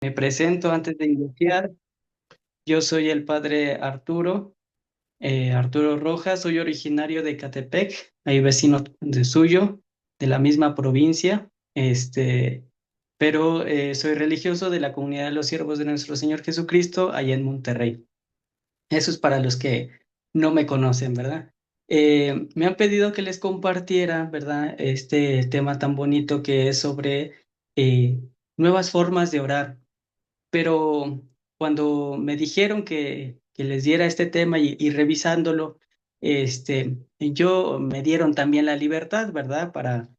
Me presento antes de iniciar. Yo soy el padre Arturo, Arturo Rojas. Soy originario de Catepec, ahí vecino de suyo, de la misma provincia. Pero soy religioso de la comunidad de los siervos de nuestro Señor Jesucristo, allá en Monterrey. Eso es para los que no me conocen, ¿verdad? Me han pedido que les compartiera, ¿verdad? Este tema tan bonito que es sobre eh, nuevas formas de orar, pero cuando me dijeron que les diera este tema y revisándolo, yo me dieron también la libertad, ¿verdad? Para,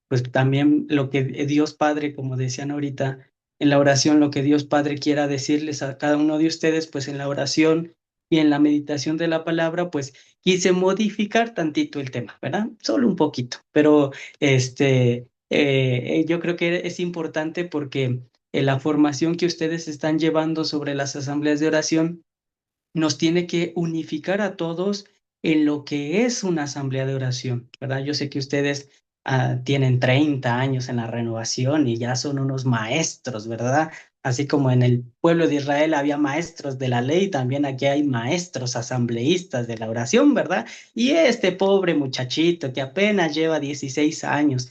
pues también lo que Dios Padre, como decían ahorita, en la oración, lo que Dios Padre quiera decirles a cada uno de ustedes, pues en la oración y en la meditación de la palabra, pues quise modificar tantito el tema, ¿verdad? Solo un poquito, pero yo creo que es importante porque la formación que ustedes están llevando sobre las asambleas de oración nos tiene que unificar a todos en lo que es una asamblea de oración, ¿verdad? Yo sé que ustedes tienen 30 años en la renovación y ya son unos maestros, ¿verdad? Así como en el pueblo de Israel había maestros de la ley, también aquí hay maestros asambleístas de la oración, ¿verdad? Y este pobre muchachito que apenas lleva 16 años,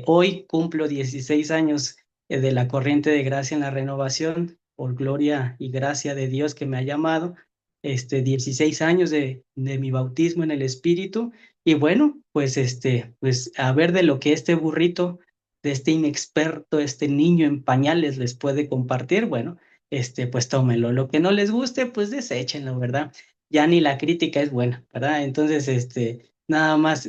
hoy cumplo 16 años de la corriente de gracia en la renovación, por gloria y gracia de Dios que me ha llamado, 16 años de mi bautismo en el Espíritu. Y bueno, pues, pues a ver de lo que este burrito, de este inexperto, este niño en pañales les puede compartir, bueno, pues tómenlo. Lo que no les guste, pues deséchenlo, ¿verdad? Ya ni la crítica es buena, ¿verdad? Entonces, nada más,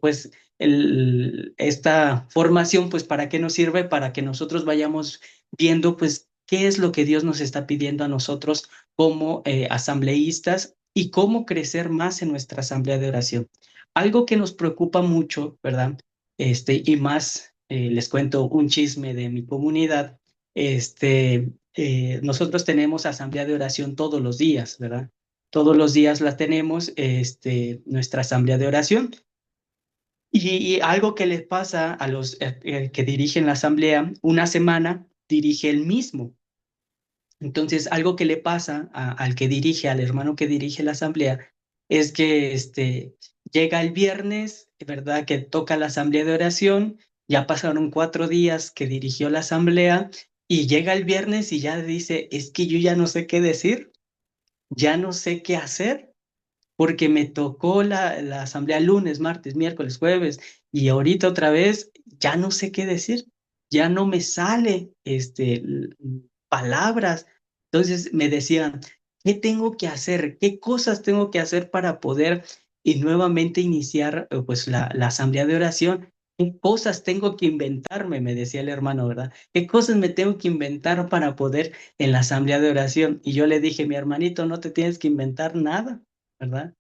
pues, esta formación, pues, ¿para qué nos sirve? Para que nosotros vayamos viendo, pues, qué es lo que Dios nos está pidiendo a nosotros como asambleístas y cómo crecer más en nuestra asamblea de oración. Algo que nos preocupa mucho, ¿verdad? Y más, les cuento un chisme de mi comunidad. Nosotros tenemos asamblea de oración todos los días, ¿verdad? Todos los días la tenemos, nuestra asamblea de oración. Y algo que les pasa a los que dirigen la asamblea, una semana dirige el mismo. Entonces, algo que le pasa al que dirige, al hermano que dirige la asamblea, es que llega el viernes, ¿verdad? Que toca la asamblea de oración, ya pasaron 4 días que dirigió la asamblea y llega el viernes y ya dice, es que yo ya no sé qué decir, ya no sé qué hacer, porque me tocó la asamblea lunes, martes, miércoles, jueves, y ahorita otra vez ya no sé qué decir, ya no me sale palabras. Entonces me decían, ¿qué tengo que hacer? ¿Qué cosas tengo que hacer para poder y nuevamente iniciar pues la asamblea de oración? ¿Qué cosas tengo que inventarme? Me decía el hermano, ¿verdad? ¿Qué cosas me tengo que inventar para poder en la asamblea de oración? Y yo le dije, mi hermanito, no te tienes que inventar nada, ¿verdad?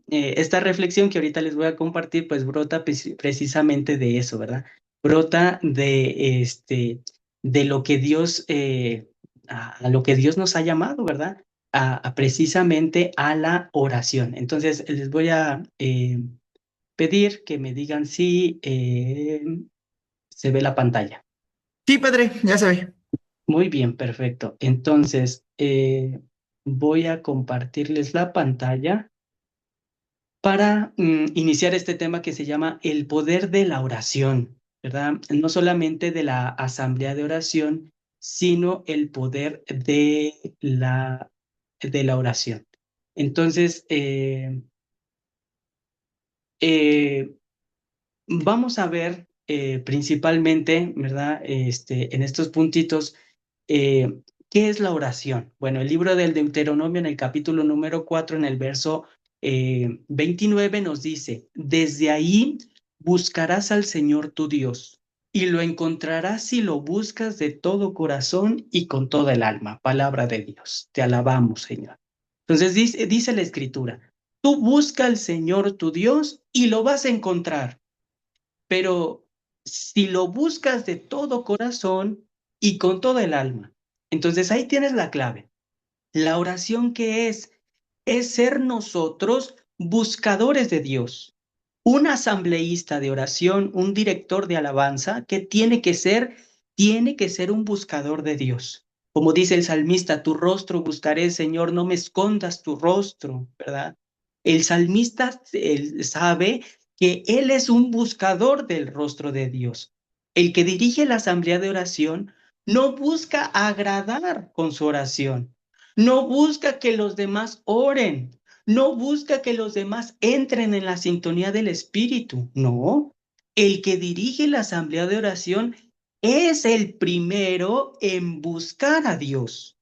Esta reflexión que ahorita les voy a compartir, pues brota precisamente de eso, ¿verdad? Brota de lo que Dios, a lo que Dios nos ha llamado, ¿verdad? Precisamente a la oración. Entonces, les voy a pedir que me digan si se ve la pantalla. Sí, padre, ya se ve. Muy bien, perfecto. Entonces, voy a compartirles la pantalla para iniciar este tema que se llama el poder de la oración, ¿verdad? No solamente de la asamblea de oración, sino el poder de la oración. Entonces, eh, vamos a ver principalmente, ¿verdad? En estos puntitos, ¿qué es la oración? Bueno, el libro del Deuteronomio en el capítulo número 4, en el verso 29 nos dice, desde ahí buscarás al Señor tu Dios y lo encontrarás si lo buscas de todo corazón y con toda el alma. Palabra de Dios. Te alabamos, Señor. Entonces dice la Escritura, tú busca al Señor tu Dios y lo vas a encontrar, pero si lo buscas de todo corazón y con toda el alma, entonces ahí tienes la clave. La oración, ¿qué es? Es ser nosotros buscadores de Dios. Un asambleísta de oración, un director de alabanza que tiene que ser tiene que ser un buscador de Dios. Como dice el salmista, tu rostro buscaré, Señor, no me escondas tu rostro, ¿verdad? El salmista él sabe que él es un buscador del rostro de Dios. El que dirige la asamblea de oración no busca agradar con su oración, no busca que los demás oren, no busca que los demás entren en la sintonía del Espíritu, no. El que dirige la asamblea de oración es el primero en buscar a Dios.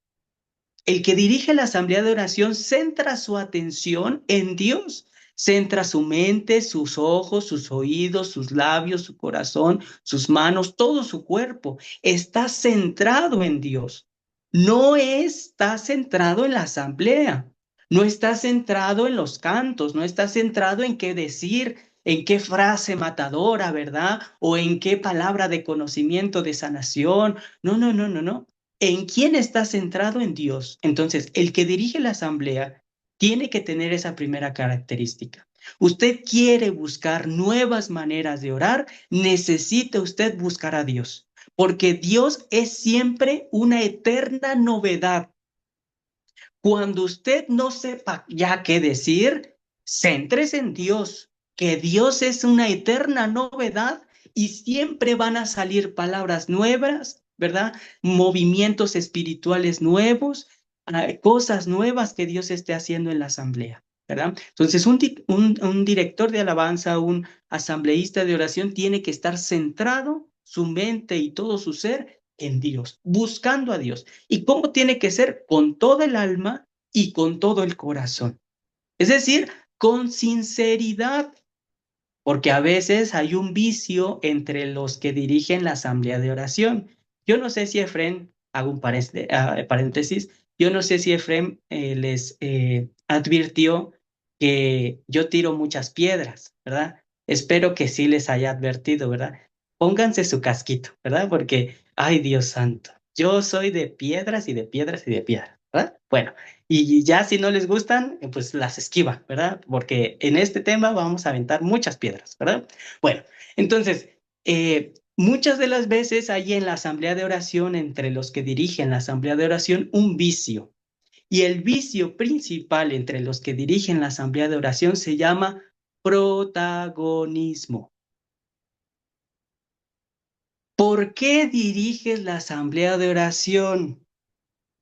El que dirige la asamblea de oración centra su atención en Dios, centra su mente, sus ojos, sus oídos, sus labios, su corazón, sus manos, todo su cuerpo. Está centrado en Dios. No está centrado en la asamblea, no está centrado en los cantos, no está centrado en qué decir, en qué frase matadora, ¿verdad? O en qué palabra de conocimiento, de sanación. No, no, no, no, no. ¿En quién está centrado? En Dios. Entonces, el que dirige la asamblea tiene que tener esa primera característica. Usted quiere buscar nuevas maneras de orar, necesita usted buscar a Dios, porque Dios es siempre una eterna novedad. Cuando usted no sepa ya qué decir, céntrese en Dios, que Dios es una eterna novedad y siempre van a salir palabras nuevas, ¿verdad? Movimientos espirituales nuevos, cosas nuevas que Dios esté haciendo en la asamblea, ¿verdad? Entonces, un director de alabanza, un asambleísta de oración tiene que estar centrado, su mente y todo su ser en Dios, buscando a Dios. ¿Y cómo tiene que ser? Con toda el alma y con todo el corazón. Es decir, con sinceridad, porque a veces hay un vicio entre los que dirigen la asamblea de oración. Yo no sé si Efrén, hago un paréntesis, yo no sé si Efrén les advirtió que yo tiro muchas piedras, ¿verdad? Espero que sí les haya advertido, ¿verdad? Pónganse su casquito, ¿verdad? Porque, ay Dios santo, yo soy de piedras y de piedras y de piedras, ¿verdad? Bueno, y ya si no les gustan, pues las esquiva, ¿verdad? Porque en este tema vamos a aventar muchas piedras, ¿verdad? Bueno, entonces, muchas de las veces hay en la asamblea de oración, entre los que dirigen la asamblea de oración, un vicio. Y el vicio principal entre los que dirigen la asamblea de oración se llama protagonismo. ¿Por qué diriges la asamblea de oración?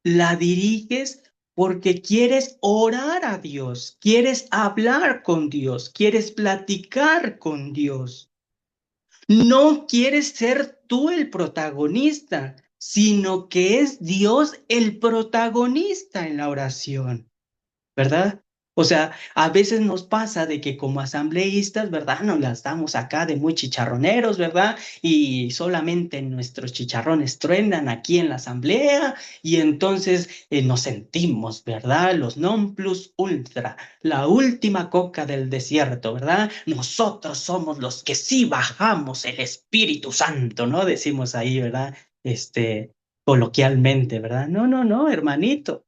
La diriges porque quieres orar a Dios, quieres hablar con Dios, quieres platicar con Dios. No quieres ser tú el protagonista, sino que es Dios el protagonista en la oración. ¿Verdad? O sea, a veces nos pasa de que como asambleístas, ¿verdad? Nos las damos acá de muy chicharroneros, ¿verdad? Y solamente nuestros chicharrones truenan aquí en la asamblea y entonces nos sentimos, ¿verdad? Los non plus ultra, la última coca del desierto, ¿verdad? Nosotros somos los que sí bajamos el Espíritu Santo, ¿no? Decimos ahí, ¿verdad? Coloquialmente, ¿verdad? No, no, no, hermanito.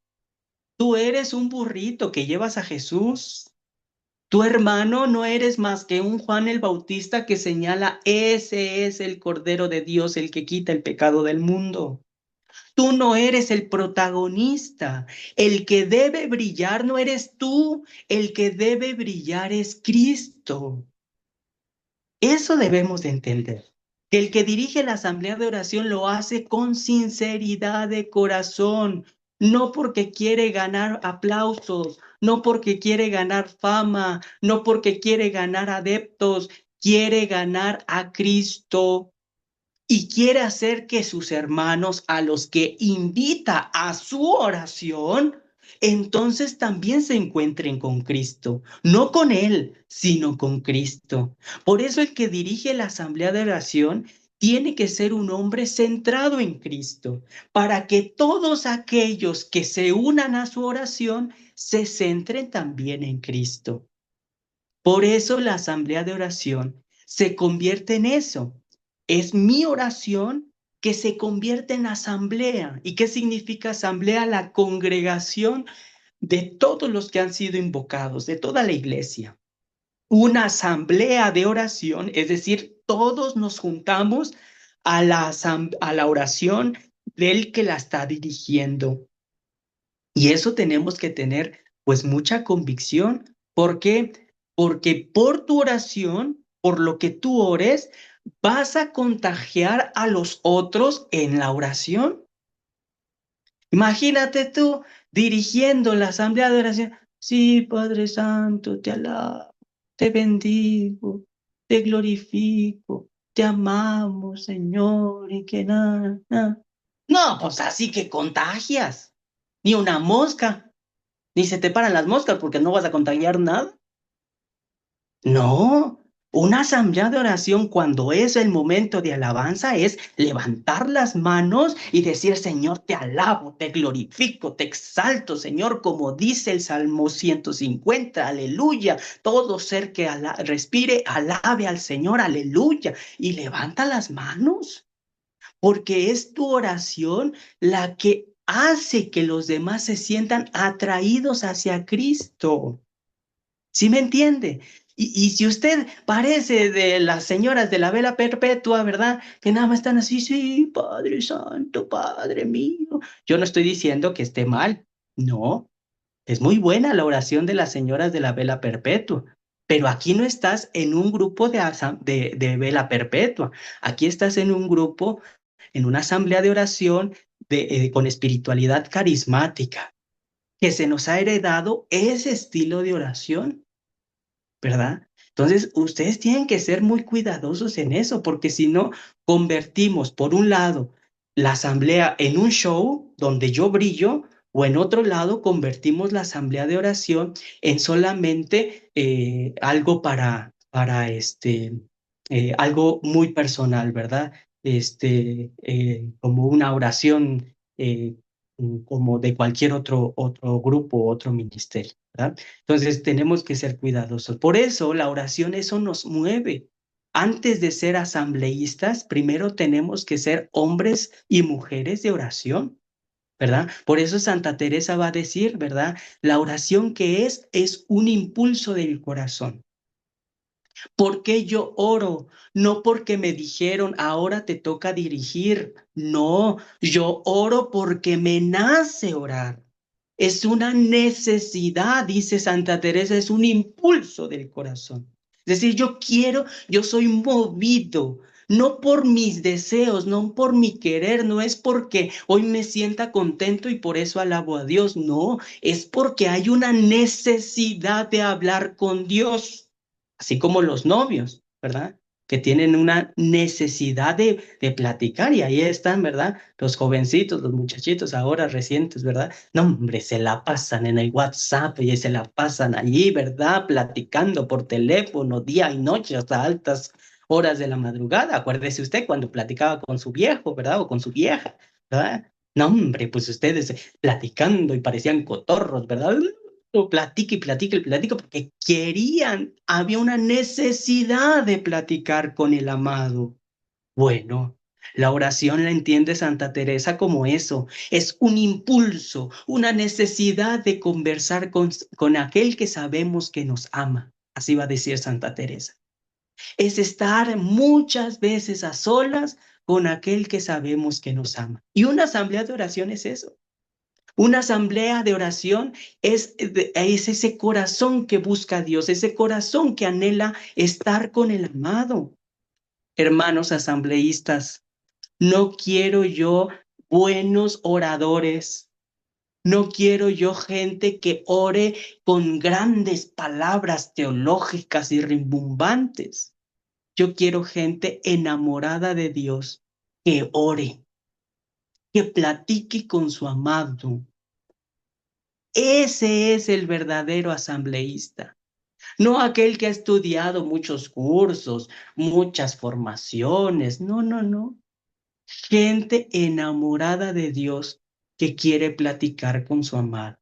Tú eres un burrito que llevas a Jesús. Tu hermano no eres más que un Juan el Bautista que señala, ese es el Cordero de Dios, el que quita el pecado del mundo. Tú no eres el protagonista. El que debe brillar no eres tú, el que debe brillar es Cristo. Eso debemos de entender. Que el que dirige la asamblea de oración lo hace con sinceridad de corazón, no porque quiere ganar aplausos, no porque quiere ganar fama, no porque quiere ganar adeptos, quiere ganar a Cristo y quiere hacer que sus hermanos a los que invita a su oración, entonces también se encuentren con Cristo, no con Él, sino con Cristo. Por eso el que dirige la asamblea de oración tiene que ser un hombre centrado en Cristo, para que todos aquellos que se unan a su oración se centren también en Cristo. Por eso la asamblea de oración se convierte en eso. Es mi oración que se convierte en asamblea. ¿Y qué significa asamblea? La congregación de todos los que han sido invocados, de toda la iglesia. Una asamblea de oración, es decir, todos nos juntamos a la oración del que la está dirigiendo. Y eso tenemos que tener pues mucha convicción. ¿Por qué? Porque por tu oración, por lo que tú ores, vas a contagiar a los otros en la oración. Imagínate tú dirigiendo la asamblea de oración. Sí, Padre Santo, te alabo, te bendigo, te glorifico, te amamos, Señor, y que nada. No, pues así que contagias. Ni una mosca, ni se te paran las moscas porque no vas a contagiar nada. No, una asamblea de oración cuando es el momento de alabanza es levantar las manos y decir, Señor, te alabo, te glorifico, te exalto, Señor, como dice el Salmo 150, aleluya. Todo ser que respire, alabe al Señor, aleluya. Y levanta las manos, porque es tu oración la que hace que los demás se sientan atraídos hacia Cristo. ¿Sí me entiende? Y si usted parece de las señoras de la vela perpetua, ¿verdad? Que nada más están así, sí, Padre Santo, Padre mío. Yo no estoy diciendo que esté mal, no, es muy buena la oración de las señoras de la vela perpetua, pero aquí no estás en un grupo de vela perpetua, aquí estás en un grupo, en una asamblea de oración con espiritualidad carismática, que se nos ha heredado ese estilo de oración. ¿Verdad? Entonces, ustedes tienen que ser muy cuidadosos en eso, porque si no, convertimos, por un lado, la asamblea en un show donde yo brillo, o en otro lado, convertimos la asamblea de oración en solamente algo algo muy personal, ¿verdad? Como una oración como de cualquier otro grupo, otro ministerio, ¿verdad? Entonces tenemos que ser cuidadosos. Por eso la oración, eso nos mueve. Antes de ser asambleístas, primero tenemos que ser hombres y mujeres de oración, ¿verdad? Por eso Santa Teresa va a decir, ¿verdad? La oración que es un impulso del corazón. ¿Por qué yo oro? No porque me dijeron, ahora te toca dirigir. No, yo oro porque me nace orar. Es una necesidad, dice Santa Teresa, es un impulso del corazón. Es decir, yo quiero, yo soy movido, no por mis deseos, no por mi querer, no es porque hoy me sienta contento y por eso alabo a Dios, no, es porque hay una necesidad de hablar con Dios, así como los novios, ¿verdad? Que tienen una necesidad de platicar y ahí están, ¿verdad? Los jovencitos, los muchachitos ahora recientes, ¿verdad? No, hombre, se la pasan en el WhatsApp y se la pasan allí, ¿verdad? Platicando por teléfono día y noche hasta altas horas de la madrugada. Acuérdese usted cuando platicaba con su viejo, ¿verdad? O con su vieja, ¿verdad? No, hombre, pues ustedes platicando y parecían cotorros, ¿verdad? Platique y platique y platique porque querían, había una necesidad de platicar con el amado. Bueno, la oración la entiende Santa Teresa como eso, es un impulso, una necesidad de conversar con aquel que sabemos que nos ama. Así va a decir Santa Teresa. Es estar muchas veces a solas con aquel que sabemos que nos ama. Y una asamblea de oración es eso. Una asamblea de oración es ese corazón que busca a Dios, ese corazón que anhela estar con el amado. Hermanos asambleístas, no quiero yo buenos oradores, no quiero yo gente que ore con grandes palabras teológicas y rimbombantes. Yo quiero gente enamorada de Dios, que ore, que platique con su amado. Ese es el verdadero asambleísta, no aquel que ha estudiado muchos cursos, muchas formaciones. No, no, no. Gente enamorada de Dios que quiere platicar con su amado.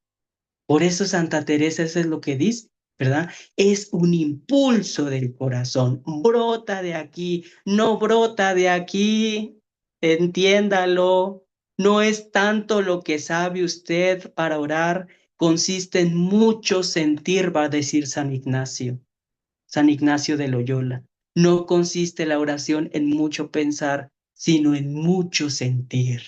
Por eso Santa Teresa, eso es lo que dice, ¿verdad? Es un impulso del corazón. Brota de aquí, no brota de aquí. Entiéndalo. No es tanto lo que sabe usted para orar, consiste en mucho sentir, va a decir San Ignacio de Loyola. No consiste la oración en mucho pensar, sino en mucho sentir.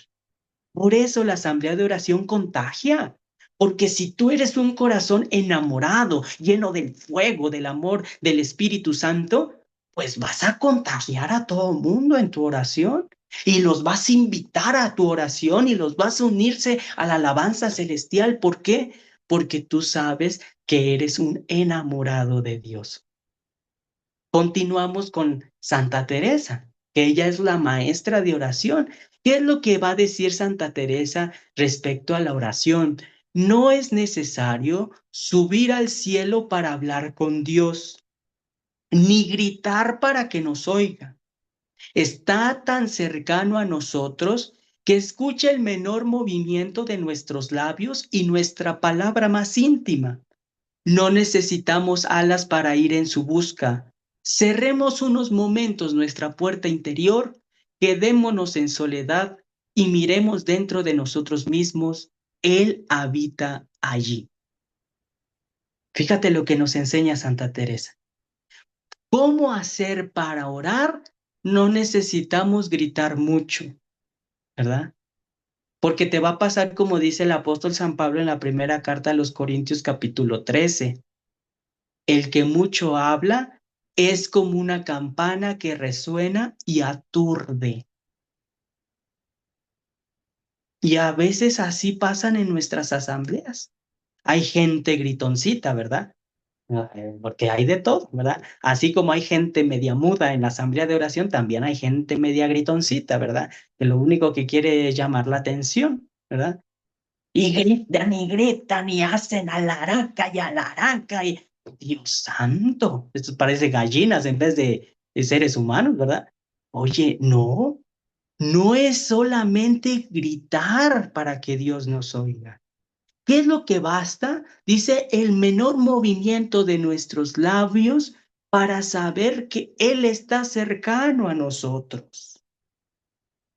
Por eso la asamblea de oración contagia. Porque si tú eres un corazón enamorado, lleno del fuego, del amor, del Espíritu Santo, pues vas a contagiar a todo mundo en tu oración y los vas a invitar a tu oración y los vas a unirse a la alabanza celestial. ¿Por qué? Porque tú sabes que eres un enamorado de Dios. Continuamos con Santa Teresa, que ella es la maestra de oración. ¿Qué es lo que va a decir Santa Teresa respecto a la oración? No es necesario subir al cielo para hablar con Dios, ni gritar para que nos oiga. Está tan cercano a nosotros que escucha el menor movimiento de nuestros labios y nuestra palabra más íntima. No necesitamos alas para ir en su busca. Cerremos unos momentos nuestra puerta interior, quedémonos en soledad y miremos dentro de nosotros mismos. Él habita allí. Fíjate lo que nos enseña Santa Teresa. ¿Cómo hacer para orar? No necesitamos gritar mucho, ¿verdad? Porque te va a pasar como dice el apóstol San Pablo en la primera carta a los Corintios capítulo 13. El que mucho habla es como una campana que resuena y aturde. Y a veces así pasan en nuestras asambleas. Hay gente gritoncita, ¿verdad? Porque hay de todo, ¿verdad? Así como hay gente media muda en la asamblea de oración, también hay gente media gritoncita, ¿verdad? Que lo único que quiere es llamar la atención, ¿verdad? Y gritan y hacen alaraca y alaraca y Dios santo, esto parece gallinas en vez de seres humanos, ¿verdad? Oye, no, no es solamente gritar para que Dios nos oiga. ¿Qué es lo que basta? Dice el menor movimiento de nuestros labios para saber que Él está cercano a nosotros.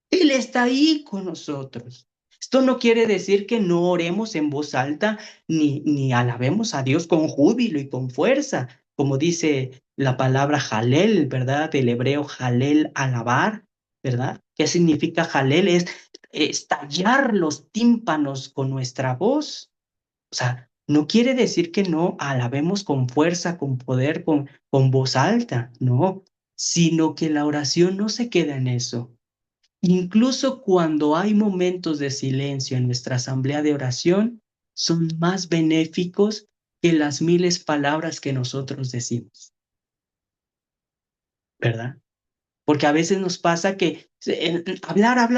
Él está ahí con nosotros. Esto no quiere decir que no oremos en voz alta ni alabemos a Dios con júbilo y con fuerza, como dice la palabra jalel, ¿verdad? Del hebreo jalel, alabar, ¿verdad? ¿Qué significa jalel? Es estallar los tímpanos con nuestra voz. O sea, no quiere decir que no alabemos con fuerza, con poder, con voz alta, no, sino que la oración no se queda en eso. Incluso cuando hay momentos de silencio en nuestra asamblea de oración, son más benéficos que las miles palabras que nosotros decimos, ¿verdad? Porque a veces nos pasa que hablar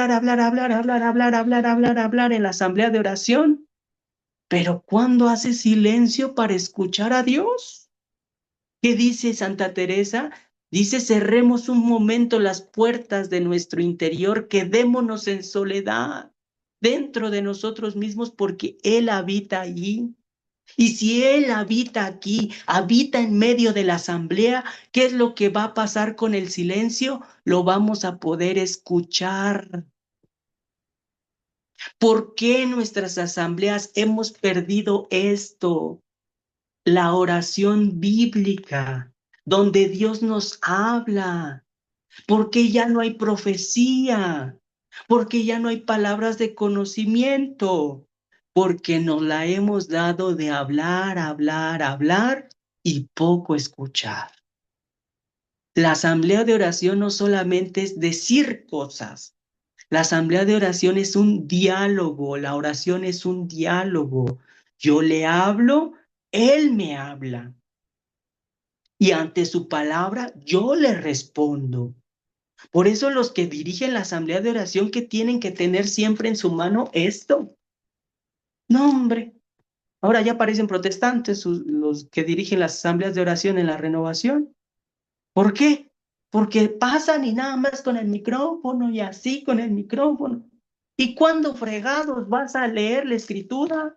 en la asamblea de oración, pero ¿cuándo hace silencio para escuchar a Dios? ¿Qué dice Santa Teresa? Dice, cerremos un momento las puertas de nuestro interior, quedémonos en soledad dentro de nosotros mismos porque Él habita allí. Y si Él habita aquí, habita en medio de la asamblea, ¿qué es lo que va a pasar con el silencio? Lo vamos a poder escuchar. ¿Por qué en nuestras asambleas hemos perdido esto? La oración bíblica, donde Dios nos habla, porque ya no hay profecía, porque ya no hay palabras de conocimiento, porque nos la hemos dado de hablar y poco escuchar. La asamblea de oración no solamente es decir cosas, la asamblea de oración es un diálogo, la oración es un diálogo. Yo le hablo, Él me habla. Y ante su palabra yo le respondo. Por eso los que dirigen la asamblea de oración que tienen que tener siempre en su mano esto. No, hombre. Ahora ya parecen protestantes los que dirigen las asambleas de oración en la renovación. ¿Por qué? Porque pasan y nada más con el micrófono y así con el micrófono. ¿Y cuándo fregados vas a leer la escritura?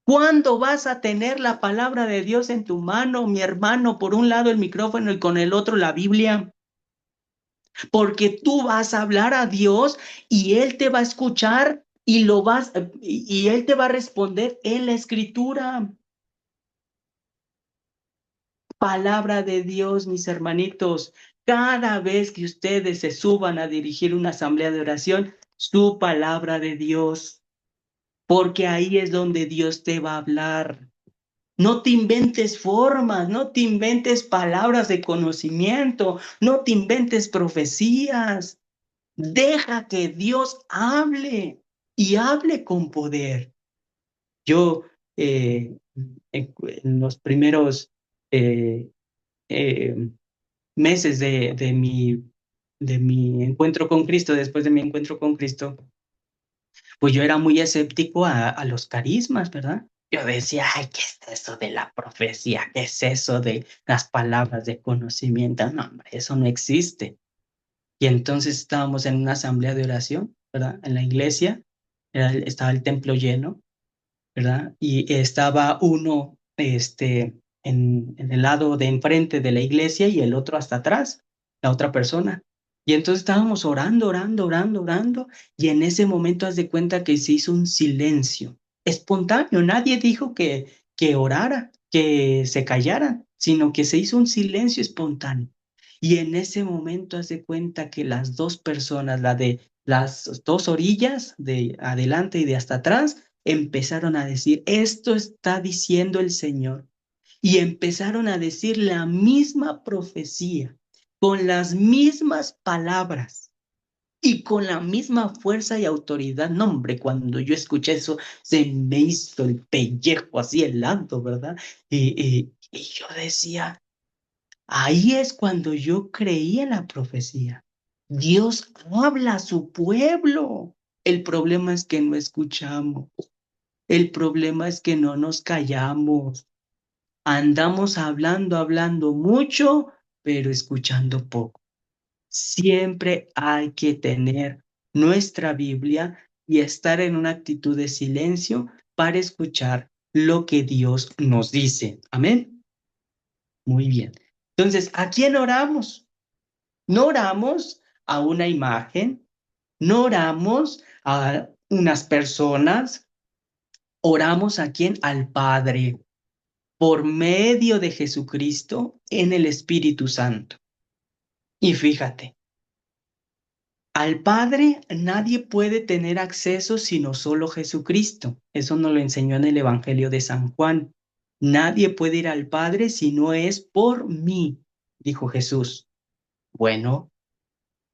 ¿Cuándo vas a tener la palabra de Dios en tu mano, mi hermano? Por un lado el micrófono y con el otro la Biblia. Porque tú vas a hablar a Dios y Él te va a escuchar y Él te va a responder en la escritura. Palabra de Dios, mis hermanitos. Cada vez que ustedes se suban a dirigir una asamblea de oración, su palabra de Dios, porque ahí es donde Dios te va a hablar. No te inventes formas, no te inventes palabras de conocimiento, no te inventes profecías. Deja que Dios hable y hable con poder. Yo en los primeros eh, eh, meses de mi encuentro con Cristo, después de mi encuentro con Cristo, pues yo era muy escéptico a los carismas, ¿verdad? Yo decía, ay, ¿qué es eso de la profecía? ¿Qué es eso de las palabras de conocimiento? No, hombre, eso no existe. Y entonces estábamos en una asamblea de oración, ¿verdad? En la iglesia, estaba el templo lleno, ¿verdad? Y estaba uno, en el lado de enfrente de la iglesia y el otro hasta atrás, la otra persona. Y entonces estábamos orando, orando, orando, orando, y en ese momento haz de cuenta que se hizo un silencio espontáneo. Nadie dijo que orara, que se callaran, sino que se hizo un silencio espontáneo. Y en ese momento haz de cuenta que las dos personas, la de las dos orillas, de adelante y de hasta atrás, empezaron a decir, esto está diciendo el Señor. Y empezaron a decir la misma profecía, con las mismas palabras y con la misma fuerza y autoridad. No, hombre, cuando yo escuché eso, se me hizo el pellejo así helado, ¿verdad? Y yo decía, ahí es cuando yo creí en la profecía. Dios habla a su pueblo. El problema es que no escuchamos. El problema es que no nos callamos. Andamos hablando, hablando mucho, pero escuchando poco. Siempre hay que tener nuestra Biblia y estar en una actitud de silencio para escuchar lo que Dios nos dice. Amén. Muy bien. Entonces, ¿a quién oramos? No oramos a una imagen, no oramos a unas personas, oramos a quién? Al Padre, por medio de Jesucristo en el Espíritu Santo. Y fíjate, al Padre nadie puede tener acceso sino solo Jesucristo. Eso nos lo enseñó en el Evangelio de San Juan. Nadie puede ir al Padre si no es por mí, dijo Jesús. Bueno,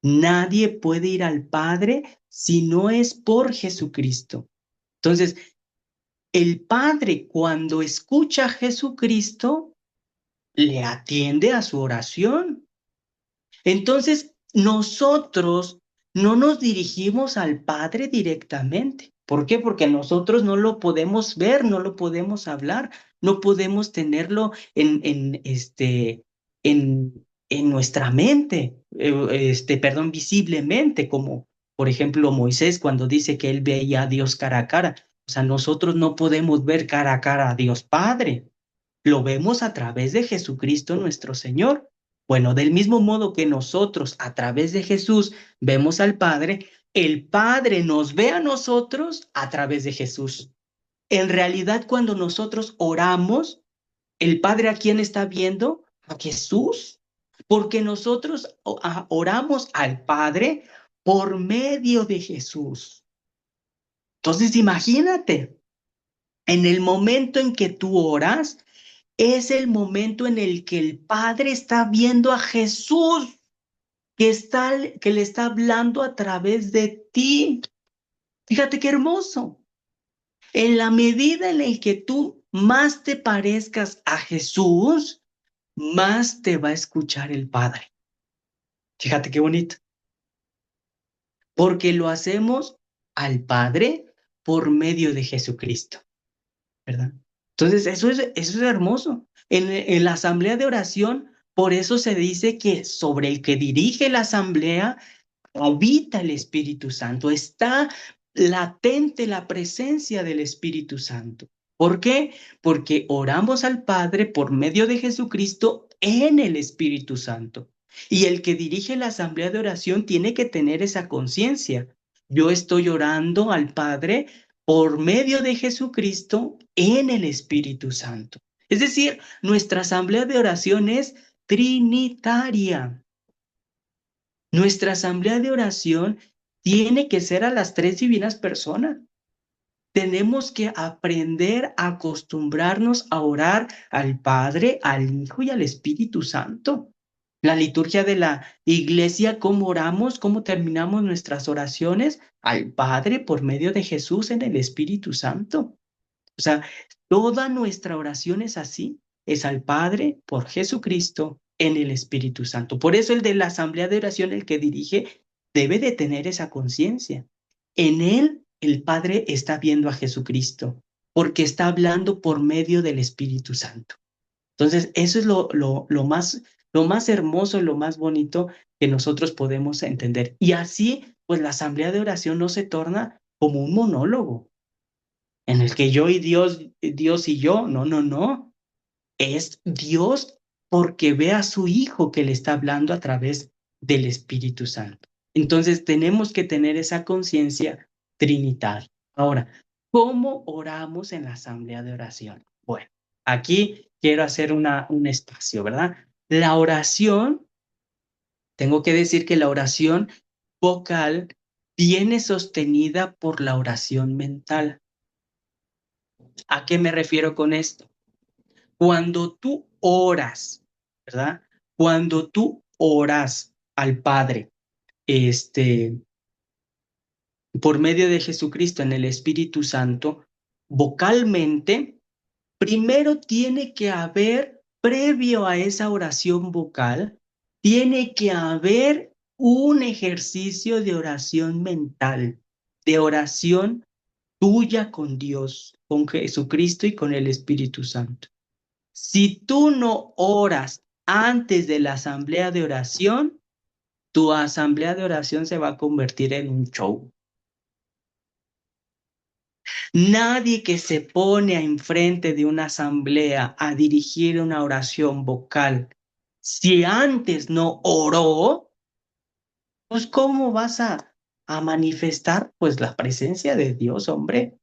nadie puede ir al Padre si no es por Jesucristo. Entonces, el Padre cuando escucha a Jesucristo, le atiende a su oración. Entonces, nosotros no nos dirigimos al Padre directamente. ¿Por qué? Porque nosotros no lo podemos ver, no lo podemos hablar, no podemos tenerlo en nuestra mente, perdón, visiblemente, como por ejemplo Moisés cuando dice que él veía a Dios cara a cara. O sea, nosotros no podemos ver cara a cara a Dios Padre. Lo vemos a través de Jesucristo nuestro Señor. Bueno, del mismo modo que nosotros a través de Jesús vemos al Padre, el Padre nos ve a nosotros a través de Jesús. En realidad, cuando nosotros oramos, ¿el Padre a quién está viendo? A Jesús. Porque nosotros oramos al Padre por medio de Jesús. Entonces, imagínate, en el momento en que tú oras, es el momento en el que el Padre está viendo a Jesús, que le está hablando a través de ti. Fíjate qué hermoso. En la medida en la que tú más te parezcas a Jesús, más te va a escuchar el Padre. Fíjate qué bonito. Porque lo hacemos al Padre por medio de Jesucristo, ¿verdad? Entonces, eso es hermoso. En la asamblea de oración, por eso se dice que sobre el que dirige la asamblea habita el Espíritu Santo, está latente la presencia del Espíritu Santo. ¿Por qué? Porque oramos al Padre por medio de Jesucristo en el Espíritu Santo. Y el que dirige la asamblea de oración tiene que tener esa conciencia. Yo estoy orando al Padre por medio de Jesucristo en el Espíritu Santo. Es decir, nuestra asamblea de oración es trinitaria. Nuestra asamblea de oración tiene que ser a las tres divinas personas. Tenemos que aprender a acostumbrarnos a orar al Padre, al Hijo y al Espíritu Santo. La liturgia de la iglesia, cómo oramos, cómo terminamos nuestras oraciones al Padre por medio de Jesús en el Espíritu Santo. O sea, toda nuestra oración es así, es al Padre por Jesucristo en el Espíritu Santo. Por eso el de la asamblea de oración, el que dirige, debe de tener esa conciencia. En él el Padre está viendo a Jesucristo, porque está hablando por medio del Espíritu Santo. Entonces, eso es lo más hermoso, lo más bonito que nosotros podemos entender. Y así, pues la asamblea de oración no se torna como un monólogo en el que yo y Dios, Dios y yo, no, no, no, es Dios porque ve a su Hijo que le está hablando a través del Espíritu Santo. Entonces tenemos que tener esa conciencia trinitaria. Ahora, ¿cómo oramos en la asamblea de oración? Bueno, aquí quiero hacer un espacio, ¿verdad? La oración, tengo que decir que la oración vocal viene sostenida por la oración mental. ¿A qué me refiero con esto? Cuando tú oras, ¿verdad? Cuando tú oras al Padre, este, por medio de Jesucristo en el Espíritu Santo, vocalmente, primero tiene que haber, previo a esa oración vocal, tiene que haber un ejercicio de oración mental, de oración tuya con Dios, con Jesucristo y con el Espíritu Santo. Si tú no oras antes de la asamblea de oración, tu asamblea de oración se va a convertir en un show. Nadie que se pone enfrente de una asamblea a dirigir una oración vocal, si antes no oró, pues ¿cómo vas a manifestar pues la presencia de Dios, hombre?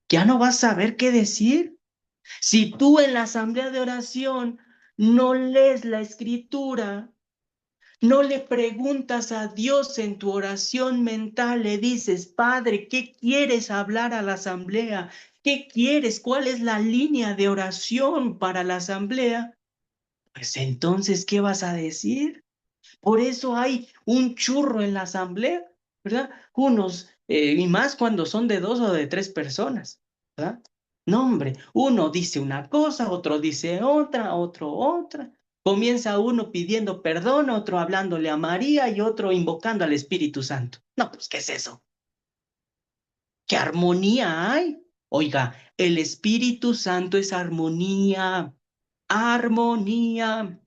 Ya no vas a saber qué decir. Si tú en la asamblea de oración no lees la escritura, no le preguntas a Dios en tu oración mental, le dices, Padre, ¿qué quieres hablar a la asamblea? ¿Qué quieres? ¿Cuál es la línea de oración para la asamblea? Pues entonces, ¿qué vas a decir? Por eso hay un churro en la asamblea, ¿verdad? Unos, y más cuando son de dos o de tres personas, ¿verdad? No, hombre, uno dice una cosa, otro dice otra, otro otra. Comienza uno pidiendo perdón, otro hablándole a María y otro invocando al Espíritu Santo. No, pues, ¿qué es eso? ¿Qué armonía hay? Oiga, el Espíritu Santo es armonía, armonía.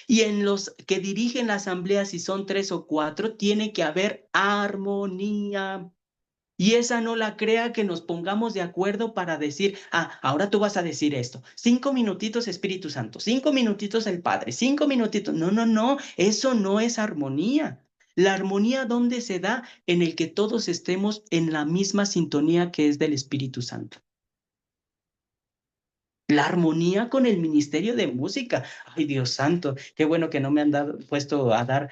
Y en los que dirigen la asamblea, si son tres o cuatro, tiene que haber armonía. Y esa no la crea que nos pongamos de acuerdo para decir, ahora tú vas a decir esto. 5 minutitos Espíritu Santo, 5 minutitos el Padre, 5 minutitos. No, no, no, eso no es armonía. La armonía, ¿dónde se da? En el que todos estemos en la misma sintonía que es del Espíritu Santo. La armonía con el Ministerio de Música. Ay, Dios santo, qué bueno que no me han puesto a dar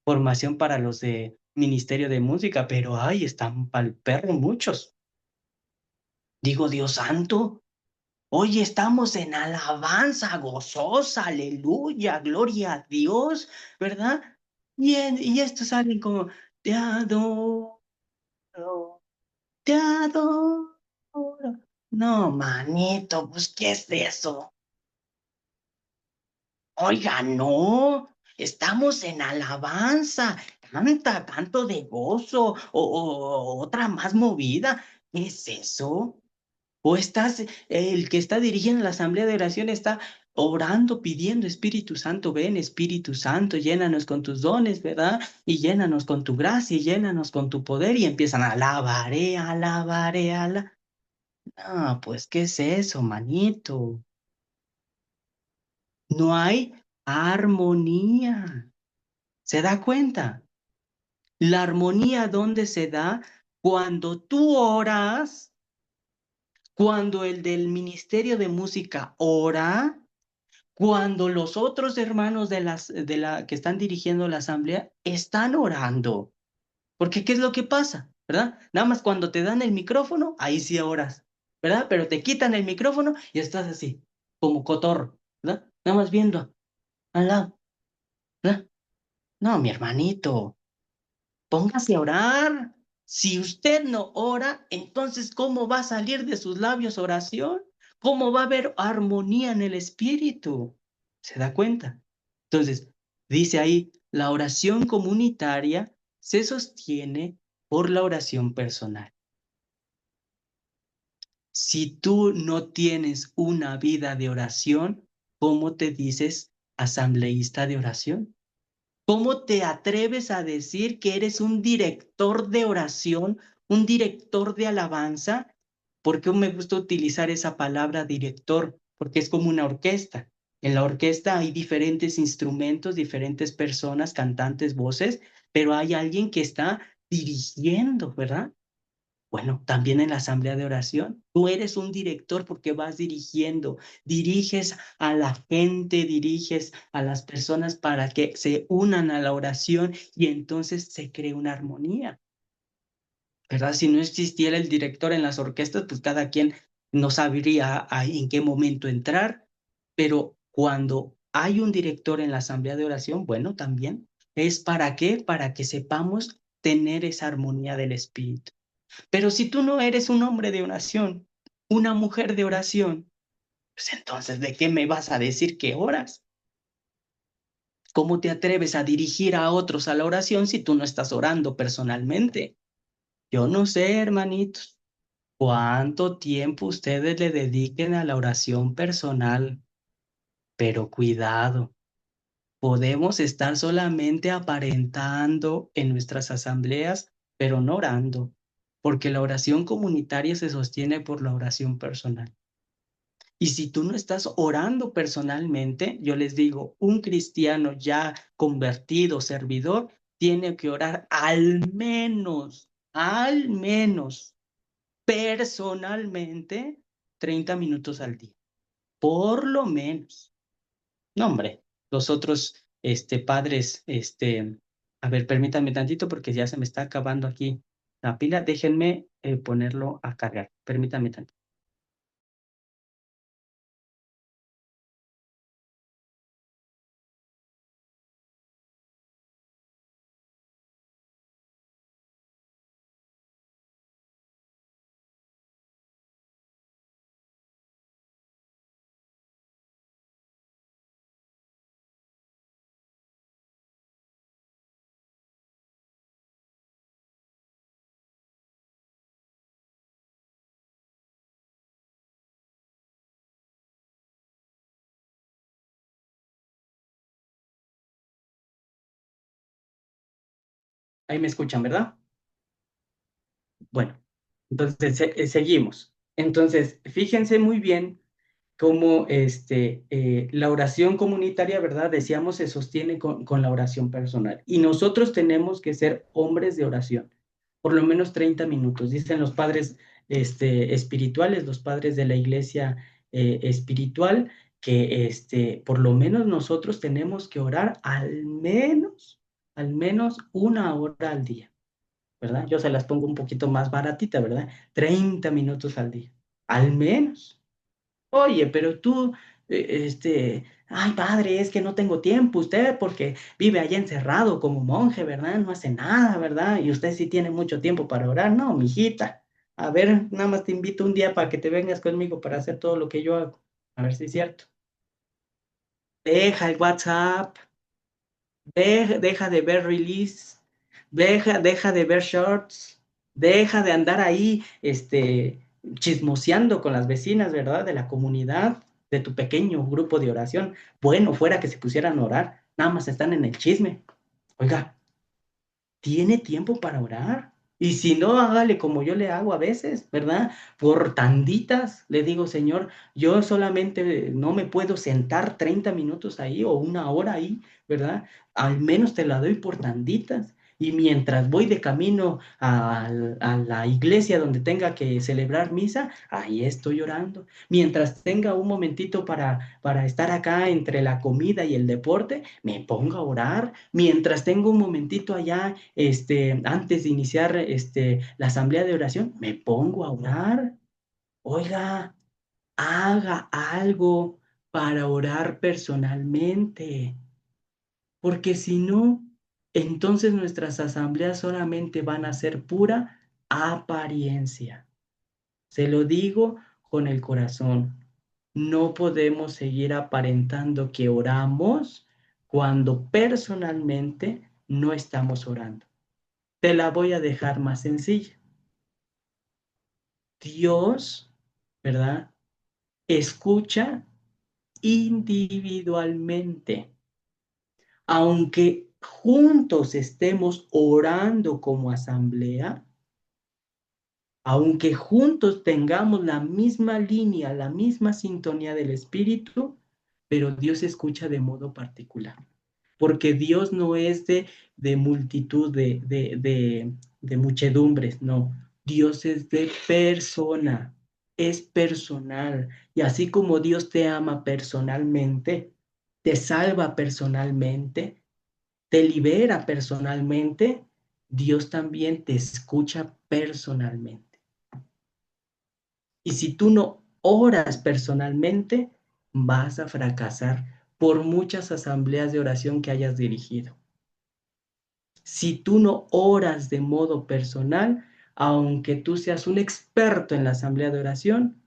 formación para los de Ministerio de Música, pero ay, están pa'l perro muchos. Digo, Dios santo, hoy estamos en alabanza gozosa, aleluya, gloria a Dios, ¿verdad? Y estos salen como, te adoro, te adoro. No, manito, pues, ¿qué es eso? Oiga, no, estamos en alabanza, canta, canto de gozo o otra más movida. ¿Qué es eso? O estás, el que está dirigiendo la asamblea de oración está orando, pidiendo Espíritu Santo, ven Espíritu Santo, llénanos con tus dones, ¿verdad? Y llénanos con tu gracia, y llénanos con tu poder, y empiezan a alabaré, alabaré, ala. Ah, pues, ¿qué es eso, manito? No hay armonía. ¿Se da cuenta? La armonía, ¿dónde se da? Cuando tú oras, cuando el del Ministerio de Música ora, cuando los otros hermanos que están dirigiendo la asamblea están orando. Porque ¿qué es lo que pasa? ¿Verdad? Nada más cuando te dan el micrófono, ahí sí oras, ¿verdad? Pero te quitan el micrófono y estás así, como cotorro, ¿verdad? Nada más viendo al lado, ¿verdad? No, mi hermanito, póngase a orar. Si usted no ora, entonces ¿cómo va a salir de sus labios oración? ¿Cómo va a haber armonía en el espíritu? ¿Se da cuenta? Entonces, dice ahí, la oración comunitaria se sostiene por la oración personal. Si tú no tienes una vida de oración, ¿cómo te dices asambleísta de oración? ¿Cómo te atreves a decir que eres un director de oración, un director de alabanza? ¿Por qué me gusta utilizar esa palabra director? Porque es como una orquesta. En la orquesta hay diferentes instrumentos, diferentes personas, cantantes, voces, pero hay alguien que está dirigiendo, ¿verdad? Bueno, también en la asamblea de oración, tú eres un director porque vas dirigiendo, diriges a la gente, diriges a las personas para que se unan a la oración y entonces se cree una armonía, ¿verdad? Si no existiera el director en las orquestas, pues cada quien no sabría en qué momento entrar, pero cuando hay un director en la asamblea de oración, bueno, también es para qué, para que sepamos tener esa armonía del espíritu. Pero si tú no eres un hombre de oración, una mujer de oración, pues entonces, ¿de qué me vas a decir que oras? ¿Cómo te atreves a dirigir a otros a la oración si tú no estás orando personalmente? Yo no sé, hermanitos, cuánto tiempo ustedes le dediquen a la oración personal, pero cuidado, podemos estar solamente aparentando en nuestras asambleas, pero no orando, porque la oración comunitaria se sostiene por la oración personal. Y si tú no estás orando personalmente, yo les digo, un cristiano ya convertido, servidor, tiene que orar al menos, personalmente, 30 minutos al día. Por lo menos. No, hombre, los otros, padres, a ver, permítanme tantito porque ya se me está acabando aquí la pila. Déjenme ponerlo a cargar. Permítanme tantito. Ahí me escuchan, ¿verdad? Bueno, entonces seguimos. Entonces, fíjense muy bien cómo la oración comunitaria, ¿verdad? Decíamos, se sostiene con la oración personal. Y nosotros tenemos que ser hombres de oración, por lo menos 30 minutos. Dicen los padres espirituales, los padres de la iglesia espiritual, que por lo menos nosotros tenemos que orar al menos 1 hora al día. ¿Verdad? Yo se las pongo un poquito más baratita, ¿verdad? 30 minutos al día, al menos. Oye, pero tú, ay, padre, es que no tengo tiempo, usted porque vive allá encerrado como monje, ¿verdad? No hace nada, ¿verdad? Y usted sí tiene mucho tiempo para orar, no, mijita. A ver, nada más te invito un día para que te vengas conmigo para hacer todo lo que yo hago. A ver si es cierto. Deja el WhatsApp, deja de ver release, deja de ver shorts, deja de andar ahí, chismoseando con las vecinas, ¿verdad? De la comunidad, de tu pequeño grupo de oración. Bueno, fuera que se pusieran a orar, nada más están en el chisme. Oiga, tiene tiempo para orar. Y si no, hágale como yo le hago a veces, ¿verdad? Por tanditas, le digo, Señor, yo solamente no me puedo sentar 30 minutos ahí o 1 hora ahí, ¿verdad? Al menos te la doy por tanditas. Y mientras voy de camino a la iglesia donde tenga que celebrar misa, ahí estoy orando. Mientras tenga un momentito para estar acá entre la comida y el deporte, me pongo a orar. Mientras tengo un momentito allá, antes de iniciar la asamblea de oración, me pongo a orar. Oiga, haga algo para orar personalmente, porque si no, entonces nuestras asambleas solamente van a ser pura apariencia. Se lo digo con el corazón. No podemos seguir aparentando que oramos cuando personalmente no estamos orando. Te la voy a dejar más sencilla. Dios, ¿verdad? Escucha individualmente. Aunque juntos estemos orando como asamblea, aunque juntos tengamos la misma línea, la misma sintonía del Espíritu, pero Dios escucha de modo particular. Porque Dios no es de multitud, de muchedumbres, no. Dios es de persona, es personal. Y así como Dios te ama personalmente, te salva personalmente, te libera personalmente, Dios también te escucha personalmente. Y si tú no oras personalmente, vas a fracasar por muchas asambleas de oración que hayas dirigido. Si tú no oras de modo personal, aunque tú seas un experto en la asamblea de oración,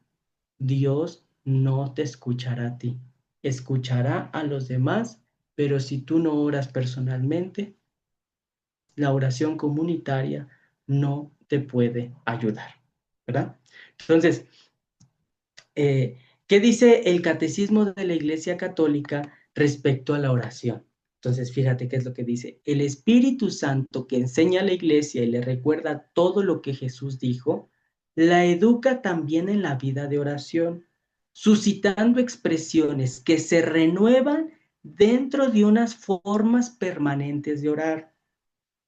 Dios no te escuchará a ti. Escuchará a los demás, pero si tú no oras personalmente, la oración comunitaria no te puede ayudar, ¿verdad? Entonces, ¿qué dice el Catecismo de la Iglesia Católica respecto a la oración? Entonces, fíjate qué es lo que dice. El Espíritu Santo que enseña a la Iglesia y le recuerda todo lo que Jesús dijo, la educa también en la vida de oración, suscitando expresiones que se renuevan dentro de unas formas permanentes de orar.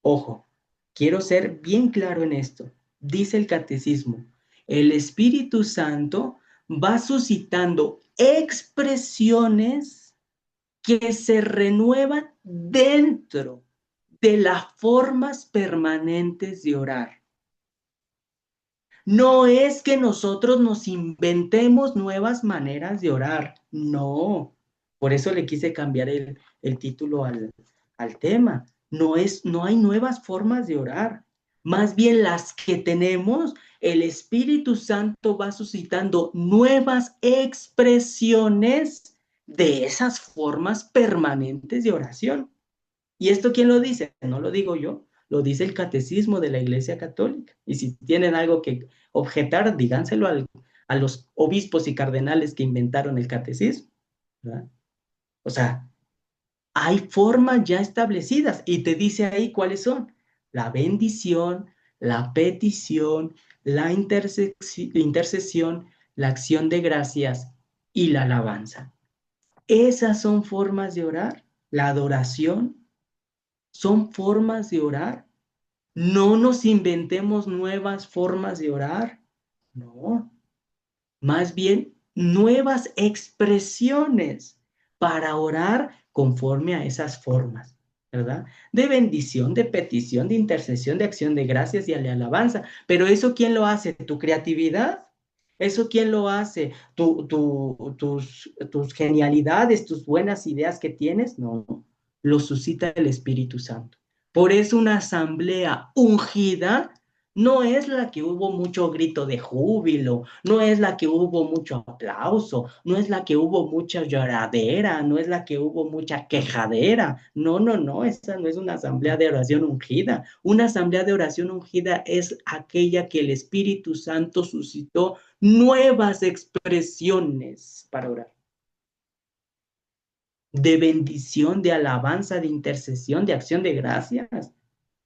Ojo, quiero ser bien claro en esto. Dice el catecismo, el Espíritu Santo va suscitando expresiones que se renuevan dentro de las formas permanentes de orar. No es que nosotros nos inventemos nuevas maneras de orar, no. Por eso le quise cambiar el título al tema. No hay nuevas formas de orar. Más bien las que tenemos, el Espíritu Santo va suscitando nuevas expresiones de esas formas permanentes de oración. ¿Y esto quién lo dice? No lo digo yo, lo dice el catecismo de la Iglesia Católica. Y si tienen algo que objetar, díganselo a los obispos y cardenales que inventaron el catecismo, ¿verdad? O sea, hay formas ya establecidas y te dice ahí cuáles son. La bendición, la petición, la intercesión, la acción de gracias y la alabanza. Esas son formas de orar. La adoración son formas de orar. No nos inventemos nuevas formas de orar. No, más bien nuevas expresiones para orar conforme a esas formas, ¿verdad? De bendición, de petición, de intercesión, de acción de gracias y de alabanza. Pero eso, ¿quién lo hace? ¿Tu creatividad? ¿Eso quién lo hace? ¿Tus genialidades, tus buenas ideas que tienes? No, lo suscita el Espíritu Santo. Por eso una asamblea ungida no es la que hubo mucho grito de júbilo, no es la que hubo mucho aplauso, no es la que hubo mucha lloradera, no es la que hubo mucha quejadera. No, no, no, esa no es una asamblea de oración ungida. Una asamblea de oración ungida es aquella que el Espíritu Santo suscitó nuevas expresiones para orar. De bendición, de alabanza, de intercesión, de acción de gracias.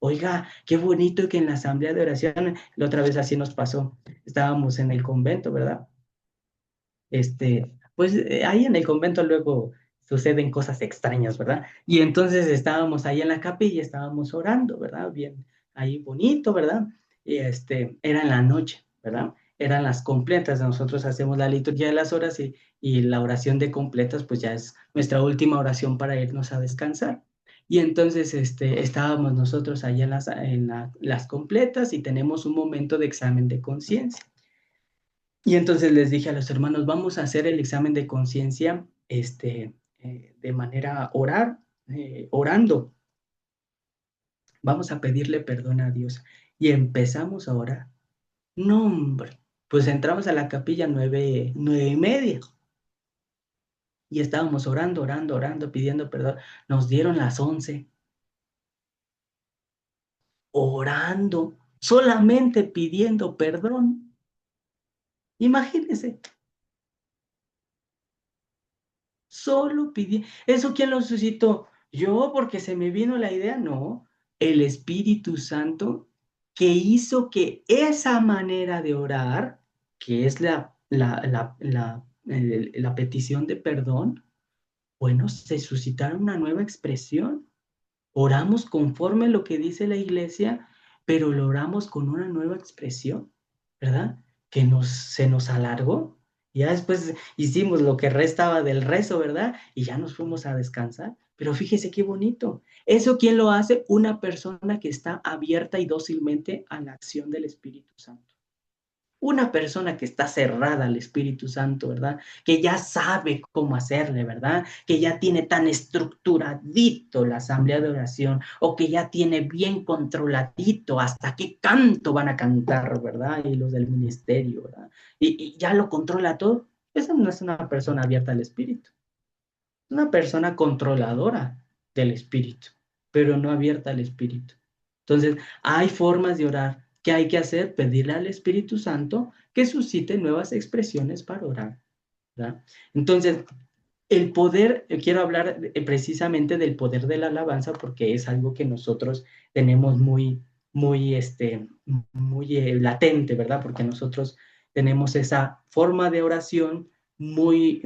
Oiga, qué bonito que en la asamblea de oración, la otra vez así nos pasó. Estábamos en el convento, ¿verdad? Pues ahí en el convento luego suceden cosas extrañas, ¿verdad? Y entonces estábamos ahí en la capilla, estábamos orando, ¿verdad? Bien, ahí bonito, ¿verdad? Y era en la noche, ¿verdad? Eran las completas, nosotros hacemos la liturgia de las horas y la oración de completas, pues ya es nuestra última oración para irnos a descansar. Y entonces estábamos nosotros allá las completas y tenemos un momento de examen de conciencia. Y entonces les dije a los hermanos, vamos a hacer el examen de conciencia de manera orando. Vamos a pedirle perdón a Dios. Y empezamos a orar. No, hombre, pues entramos a la capilla 9:30 y estábamos orando, orando, orando, pidiendo perdón. Nos dieron las 11, orando, solamente pidiendo perdón. Imagínense, solo pidiendo. ¿Eso quién lo suscitó? ¿Yo porque se me vino la idea? No, el Espíritu Santo que hizo que esa manera de orar, que es la petición de perdón, bueno, se suscitara una nueva expresión. Oramos conforme a lo que dice la iglesia, pero lo oramos con una nueva expresión, ¿verdad? Que se nos alargó. Ya después hicimos lo que restaba del rezo, ¿verdad? Y ya nos fuimos a descansar. Pero fíjese qué bonito. ¿Eso quién lo hace? Una persona que está abierta y dócilmente a la acción del Espíritu Santo. Una persona que está cerrada al Espíritu Santo, ¿verdad? Que ya sabe cómo hacerle, ¿verdad? Que ya tiene tan estructuradito la asamblea de oración o que ya tiene bien controladito hasta qué canto van a cantar, ¿verdad? Y los del ministerio, ¿verdad? Y ya lo controla todo. Esa no es una persona abierta al Espíritu. Es una persona controladora del Espíritu, pero no abierta al Espíritu. Entonces, hay formas de orar. ¿Qué hay que hacer? Pedirle al Espíritu Santo que suscite nuevas expresiones para orar, ¿verdad? Entonces, el poder, quiero hablar precisamente del poder de la alabanza porque es algo que nosotros tenemos muy latente, ¿verdad? Porque nosotros tenemos esa forma de oración muy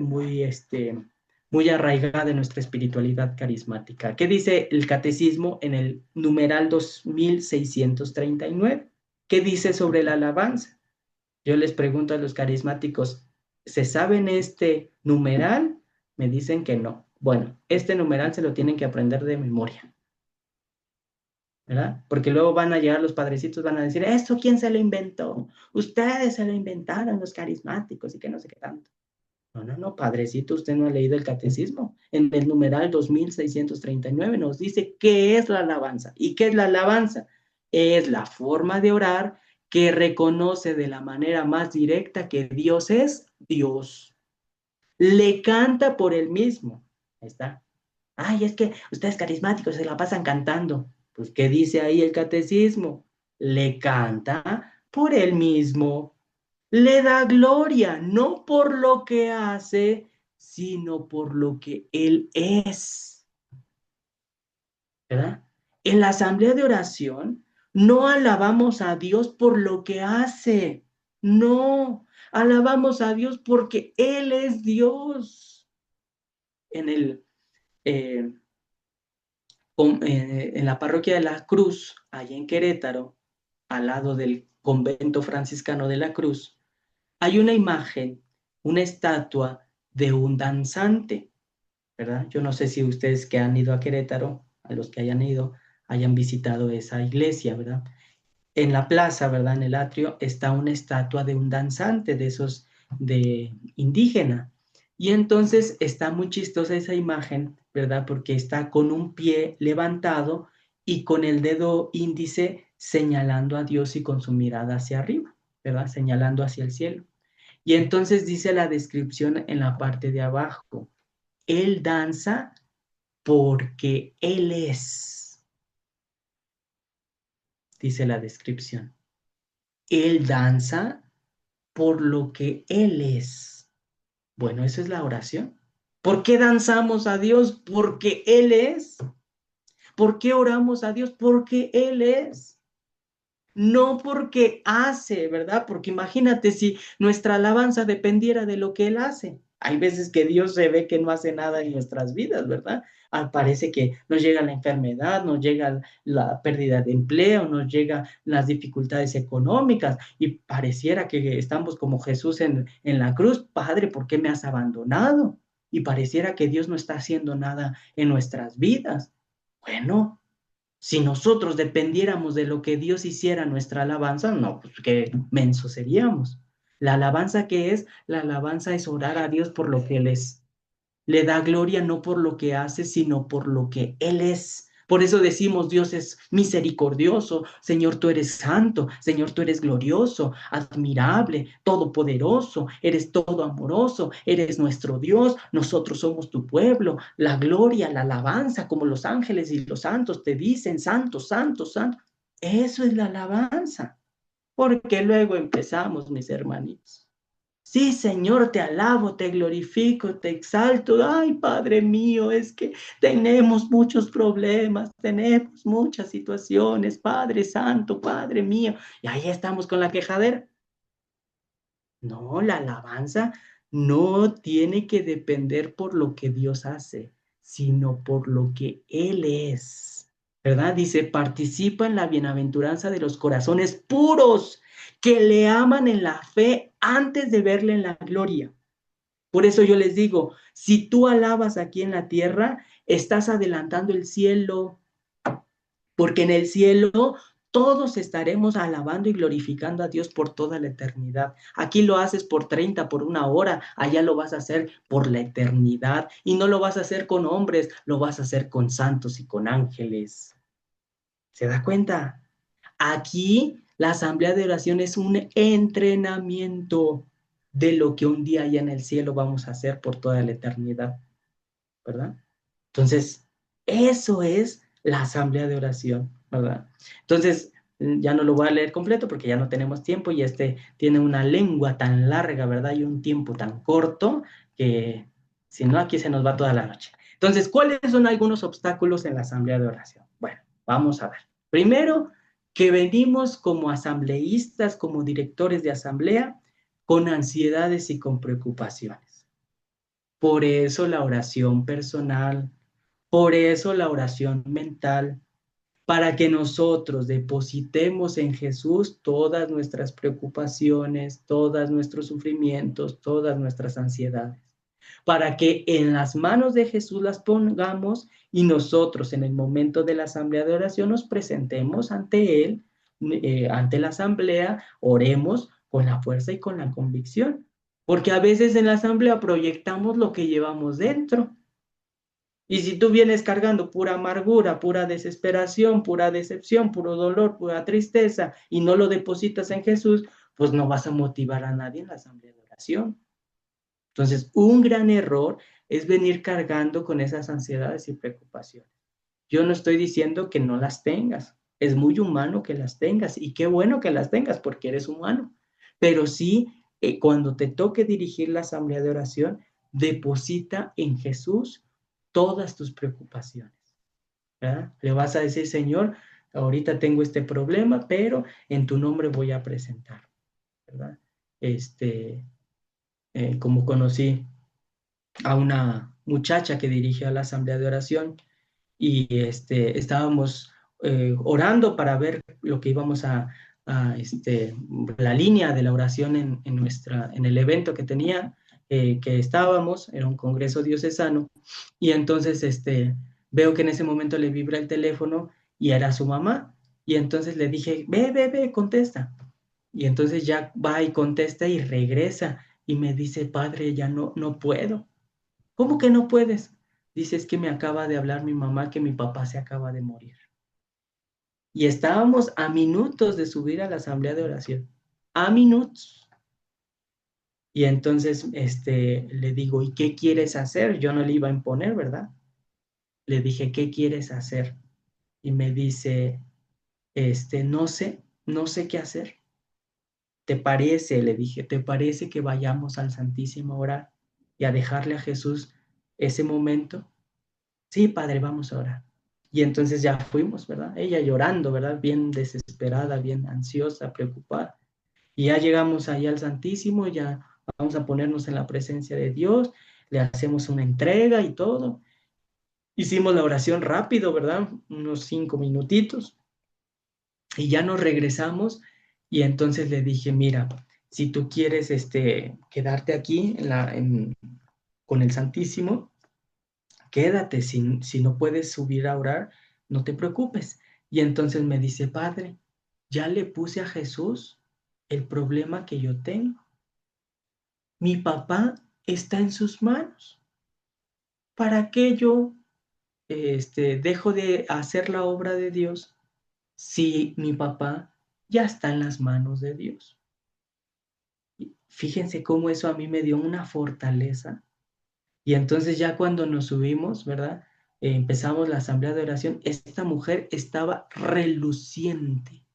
arraigada en nuestra espiritualidad carismática. ¿Qué dice el catecismo en el numeral 2639? ¿Qué dice sobre la alabanza? Yo les pregunto a los carismáticos, ¿se saben este numeral? Me dicen que no. Bueno, este numeral se lo tienen que aprender de memoria, ¿verdad? Porque luego van a llegar los padrecitos, van a decir, ¿esto quién se lo inventó? Ustedes se lo inventaron los carismáticos y que no sé qué tanto. No, no, no, padrecito, usted no ha leído el catecismo. En el numeral 2639 nos dice qué es la alabanza. ¿Y qué es la alabanza? Es la forma de orar que reconoce de la manera más directa que Dios es Dios. Le canta por él mismo. Ahí está. Ay, es que ustedes carismáticos se la pasan cantando. Pues, ¿qué dice ahí el catecismo? Le canta por él mismo. Le da gloria, no por lo que hace, sino por lo que él es, ¿verdad? En la asamblea de oración no alabamos a Dios por lo que hace, no, alabamos a Dios porque Él es Dios. En eh, en la parroquia de la Cruz, allá en Querétaro, al lado del convento franciscano de la Cruz, hay una imagen, una estatua de un danzante, ¿verdad? Yo no sé si ustedes que han ido a Querétaro, a los que hayan ido, hayan visitado esa iglesia, ¿verdad? En la plaza, ¿verdad? En el atrio está una estatua de un danzante de esos de indígena. Y entonces está muy chistosa esa imagen, ¿verdad? Porque está con un pie levantado y con el dedo índice señalando a Dios y con su mirada hacia arriba, ¿verdad? Señalando hacia el cielo. Y entonces dice la descripción en la parte de abajo, él danza porque él es, dice la descripción. Él danza por lo que él es. Bueno, esa es la oración. ¿Por qué danzamos a Dios? Porque él es. ¿Por qué oramos a Dios? Porque él es. No porque hace, ¿verdad? Porque imagínate si nuestra alabanza dependiera de lo que él hace. Hay veces que Dios se ve que no hace nada en nuestras vidas, ¿verdad? Parece que nos llega la enfermedad, nos llega la pérdida de empleo, nos llegan las dificultades económicas y pareciera que estamos como Jesús en la cruz. Padre, ¿por qué me has abandonado? Y pareciera que Dios no está haciendo nada en nuestras vidas. Bueno, si nosotros dependiéramos de lo que Dios hiciera nuestra alabanza, no, pues qué menso seríamos. La alabanza, ¿qué es? La alabanza es orar a Dios por lo que Él es. Le da gloria no por lo que hace, sino por lo que Él es. Por eso decimos, Dios es misericordioso, Señor, tú eres santo, Señor, tú eres glorioso, admirable, todopoderoso, eres todo amoroso, eres nuestro Dios, nosotros somos tu pueblo, la gloria, la alabanza, como los ángeles y los santos te dicen, santo, santo, santo. Eso es la alabanza, porque luego empezamos, mis hermanitos. Sí, Señor, te alabo, te glorifico, te exalto. Ay, Padre mío, es que tenemos muchos problemas, tenemos muchas situaciones, Padre Santo, Padre mío. Y ahí estamos con la quejadera. No, la alabanza no tiene que depender por lo que Dios hace, sino por lo que Él es. ¿Verdad? Dice, participa en la bienaventuranza de los corazones puros que le aman en la fe antes de verle en la gloria. Por eso yo les digo, si tú alabas aquí en la tierra, estás adelantando el cielo, porque en el cielo todos estaremos alabando y glorificando a Dios por toda la eternidad. Aquí lo haces por 30, por una hora, allá lo vas a hacer por la eternidad. Y no lo vas a hacer con hombres, lo vas a hacer con santos y con ángeles. ¿Se da cuenta? Aquí la asamblea de oración es un entrenamiento de lo que un día allá en el cielo vamos a hacer por toda la eternidad, ¿verdad? Entonces, eso es la asamblea de oración, ¿verdad? Entonces, ya no lo voy a leer completo porque ya no tenemos tiempo y este tiene una lengua tan larga, ¿verdad? Y un tiempo tan corto que si no, aquí se nos va toda la noche. Entonces, ¿cuáles son algunos obstáculos en la asamblea de oración? Bueno, vamos a ver. Primero, que venimos como asambleístas, como directores de asamblea, con ansiedades y con preocupaciones. Por eso la oración personal, por eso la oración mental, para que nosotros depositemos en Jesús todas nuestras preocupaciones, todos nuestros sufrimientos, todas nuestras ansiedades, para que en las manos de Jesús las pongamos y nosotros en el momento de la asamblea de oración nos presentemos ante Él, ante la asamblea, oremos con la fuerza y con la convicción, porque a veces en la asamblea proyectamos lo que llevamos dentro. Y si tú vienes cargando pura amargura, pura desesperación, pura decepción, puro dolor, pura tristeza y no lo depositas en Jesús, pues no vas a motivar a nadie en la asamblea de oración. Entonces, un gran error es venir cargando con esas ansiedades y preocupaciones. Yo no estoy diciendo que no las tengas. Es muy humano que las tengas y qué bueno que las tengas porque eres humano. Pero sí, cuando te toque dirigir la asamblea de oración, deposita en Jesús todas tus preocupaciones, ¿verdad? Le vas a decir, Señor, ahorita tengo este problema, pero en tu nombre voy a presentar, ¿verdad? Como conocí a una muchacha que dirigía la asamblea de oración y estábamos orando para ver lo que íbamos a la línea de la oración en el evento que tenía, que estábamos, era un congreso diocesano, y entonces veo que en ese momento le vibra el teléfono y era su mamá, y entonces le dije, ve, contesta. Y entonces ya va y contesta y regresa y me dice, padre, ya no puedo. ¿Cómo que no puedes? Dice, es que me acaba de hablar mi mamá que mi papá se acaba de morir. Y estábamos a minutos de subir a la asamblea de oración. A minutos. Y entonces le digo, ¿y qué quieres hacer? Yo no le iba a imponer, ¿verdad? Le dije, ¿qué quieres hacer? Y me dice, no sé qué hacer. ¿Te parece? Le dije, ¿te parece que vayamos al Santísimo a orar y a dejarle a Jesús ese momento? Sí, padre, vamos a orar. Y entonces ya fuimos, ¿verdad? Ella llorando, ¿verdad? Bien desesperada, bien ansiosa, preocupada. Y ya llegamos ahí al Santísimo, ya vamos a ponernos en la presencia de Dios, le hacemos una entrega y todo. Hicimos la oración rápido, ¿verdad? Unos 5 minutitos y ya nos regresamos y entonces le dije, mira, si tú quieres quedarte aquí con el Santísimo, quédate, si no puedes subir a orar, no te preocupes. Y entonces me dice, Padre, ya le puse a Jesús el problema que yo tengo. Mi papá está en sus manos. ¿Para qué yo dejo de hacer la obra de Dios si mi papá ya está en las manos de Dios? Fíjense cómo eso a mí me dio una fortaleza. Y entonces ya cuando nos subimos, ¿verdad? Empezamos la asamblea de oración, esta mujer estaba reluciente.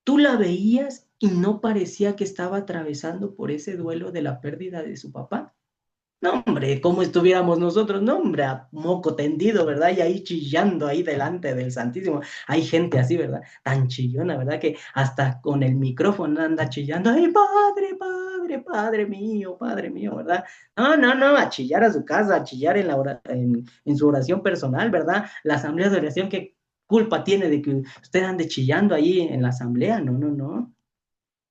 Tú la veías y no parecía que estaba atravesando por ese duelo de la pérdida de su papá. No, hombre, como estuviéramos nosotros, no, hombre, a moco tendido, ¿verdad? Y ahí chillando ahí delante del Santísimo. Hay gente así, ¿verdad? Tan chillona, ¿verdad? Que hasta con el micrófono anda chillando, ¡ay, padre, padre, padre mío, ¿verdad? No, no, no, a chillar a su casa, a chillar en su oración personal, ¿verdad? La asamblea de oración, ¿qué culpa tiene de que usted ande chillando ahí en la asamblea? No, no, no,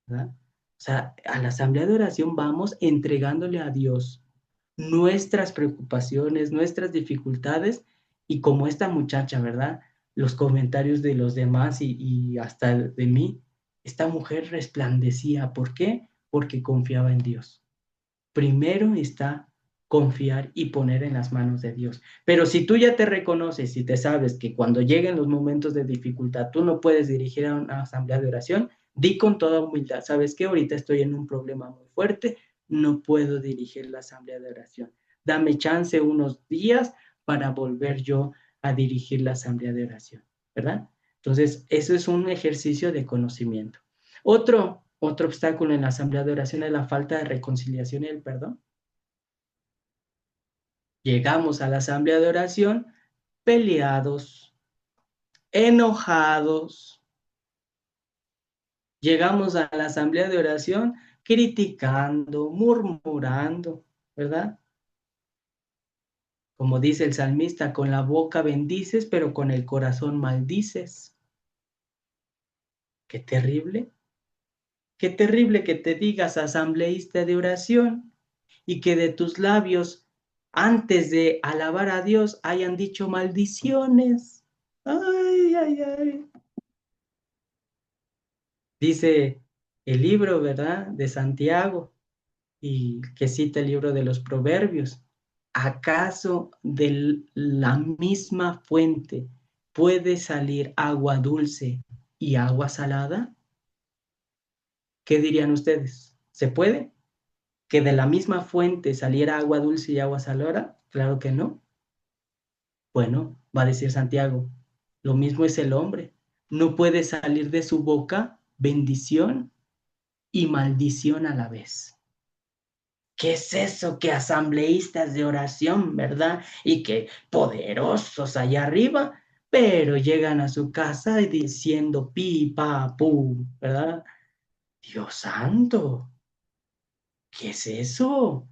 ¿verdad? O sea, a la asamblea de oración vamos entregándole a Dios nuestras preocupaciones, nuestras dificultades y como esta muchacha, ¿verdad? Los comentarios de los demás y hasta de mí, esta mujer resplandecía. ¿Por qué? Porque confiaba en Dios. Primero está confiar y poner en las manos de Dios. Pero si tú ya te reconoces y te sabes que cuando lleguen los momentos de dificultad tú no puedes dirigir a una asamblea de oración, di con toda humildad, ¿sabes qué? Ahorita estoy en un problema muy fuerte, no puedo dirigir la asamblea de oración. Dame chance unos días para volver yo a dirigir la asamblea de oración, ¿verdad? Entonces, eso es un ejercicio de conocimiento. Otro obstáculo en la asamblea de oración es la falta de reconciliación y el perdón. Llegamos a la asamblea de oración peleados, enojados. Llegamos a la asamblea de oración criticando, murmurando, ¿verdad? Como dice el salmista, con la boca bendices, pero con el corazón maldices. Qué terrible. Qué terrible que te digas asambleísta de oración y que de tus labios, antes de alabar a Dios, hayan dicho maldiciones. Ay, ay, ay. Dice el libro, ¿verdad? De Santiago, y que cita el libro de los Proverbios. ¿Acaso de la misma fuente puede salir agua dulce y agua salada? ¿Qué dirían ustedes? ¿Se puede? ¿Que de la misma fuente saliera agua dulce y agua salada? Claro que no. Bueno, va a decir Santiago, lo mismo es el hombre. No puede salir de su boca bendición y maldición a la vez. ¿Qué es eso? Que asambleístas de oración, ¿verdad? Y que poderosos allá arriba, pero llegan a su casa diciendo pi, pa, pu, ¿verdad? Dios santo, ¿qué es eso?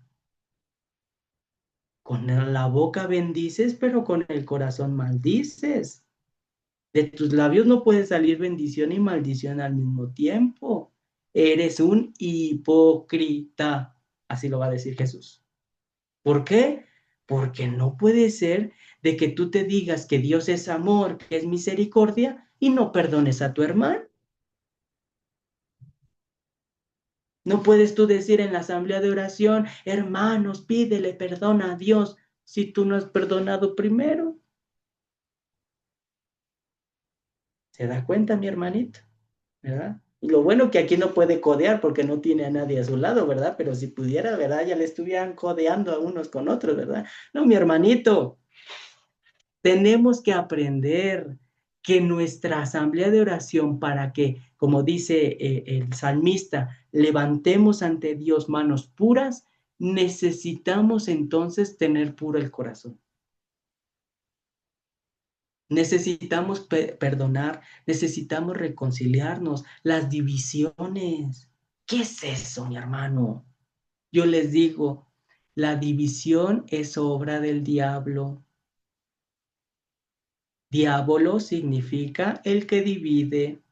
Con la boca bendices, pero con el corazón maldices. De tus labios no puede salir bendición y maldición al mismo tiempo. Eres un hipócrita. Así lo va a decir Jesús. ¿Por qué? Porque no puede ser de que tú te digas que Dios es amor, que es misericordia y no perdones a tu hermano. No puedes tú decir en la asamblea de oración, hermanos, pídele perdón a Dios si tú no has perdonado primero. ¿Se da cuenta, mi hermanito? ¿Verdad? Y lo bueno que aquí no puede codear porque no tiene a nadie a su lado, ¿verdad? Pero si pudiera, ¿verdad? Ya le estuvieran codeando a unos con otros, ¿verdad? No, mi hermanito, tenemos que aprender que nuestra asamblea de oración para que, como dice el salmista, levantemos ante Dios manos puras, necesitamos entonces tener puro el corazón. Necesitamos perdonar, necesitamos reconciliarnos, las divisiones. ¿Qué es eso, mi hermano? Yo les digo, la división es obra del diablo. Diablo significa el que divide.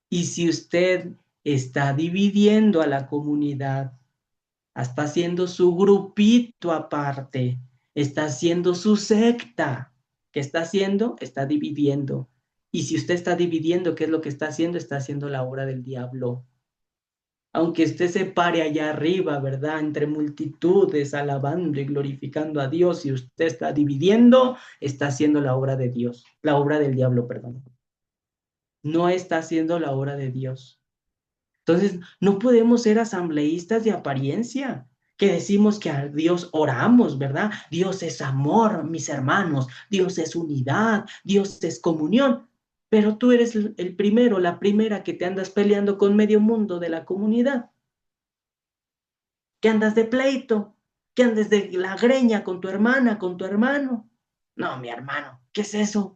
Y si usted está dividiendo a la comunidad, está haciendo su grupito aparte, está haciendo su secta, ¿qué está haciendo? Está dividiendo. Y si usted está dividiendo, ¿qué es lo que está haciendo? Está haciendo la obra del diablo. Aunque usted se pare allá arriba, ¿verdad? Entre multitudes, alabando y glorificando a Dios, y usted está dividiendo, está haciendo la obra de Dios, la obra del diablo, perdón. No está haciendo la obra de Dios. Entonces, no podemos ser asambleístas de apariencia, que decimos que a Dios oramos, ¿verdad? Dios es amor, mis hermanos, Dios es unidad, Dios es comunión, pero tú eres el primero, la primera que te andas peleando con medio mundo de la comunidad, que andas de pleito, que andes de la greña con tu hermana, con tu hermano. No, mi hermano, ¿qué es eso?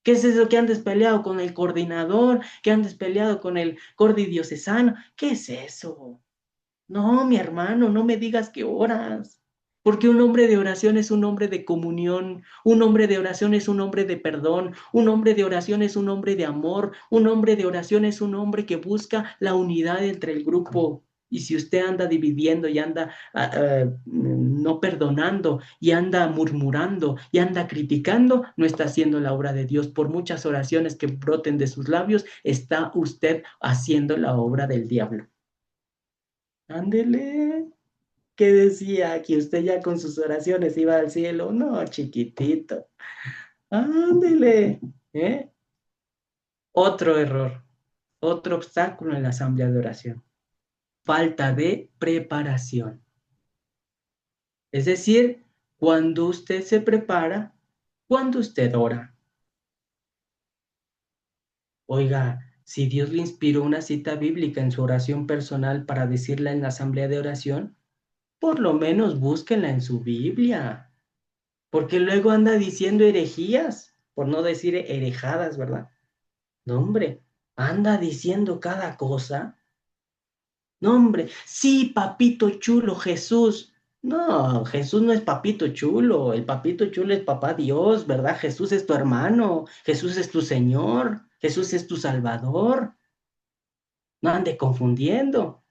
¿Qué es eso que andes peleado con el coordinador, que andes peleado con el cordidiocesano? ¿Qué es eso? No, mi hermano, no me digas que oras, porque un hombre de oración es un hombre de comunión, un hombre de oración es un hombre de perdón, un hombre de oración es un hombre de amor, un hombre de oración es un hombre que busca la unidad entre el grupo. Y si usted anda dividiendo y anda no perdonando y anda murmurando y anda criticando, no está haciendo la obra de Dios. Por muchas oraciones que broten de sus labios, está usted haciendo la obra del diablo. Ándele. ¿Qué decía? Que usted ya con sus oraciones iba al cielo. No, chiquitito. Ándele. ¿Eh? Otro error, otro obstáculo en la asamblea de oración. Falta de preparación. Es decir, cuando usted se prepara, cuando usted ora. Oiga, si Dios le inspiró una cita bíblica en su oración personal para decirla en la asamblea de oración, por lo menos búsquenla en su Biblia. Porque luego anda diciendo herejías, por no decir herejadas, ¿verdad? No, hombre, anda diciendo cada cosa. No, hombre, sí, papito chulo, Jesús. No, Jesús no es papito chulo, el papito chulo es papá Dios, ¿verdad? Jesús es tu hermano, Jesús es tu Señor, Jesús es tu Salvador. No ande confundiendo.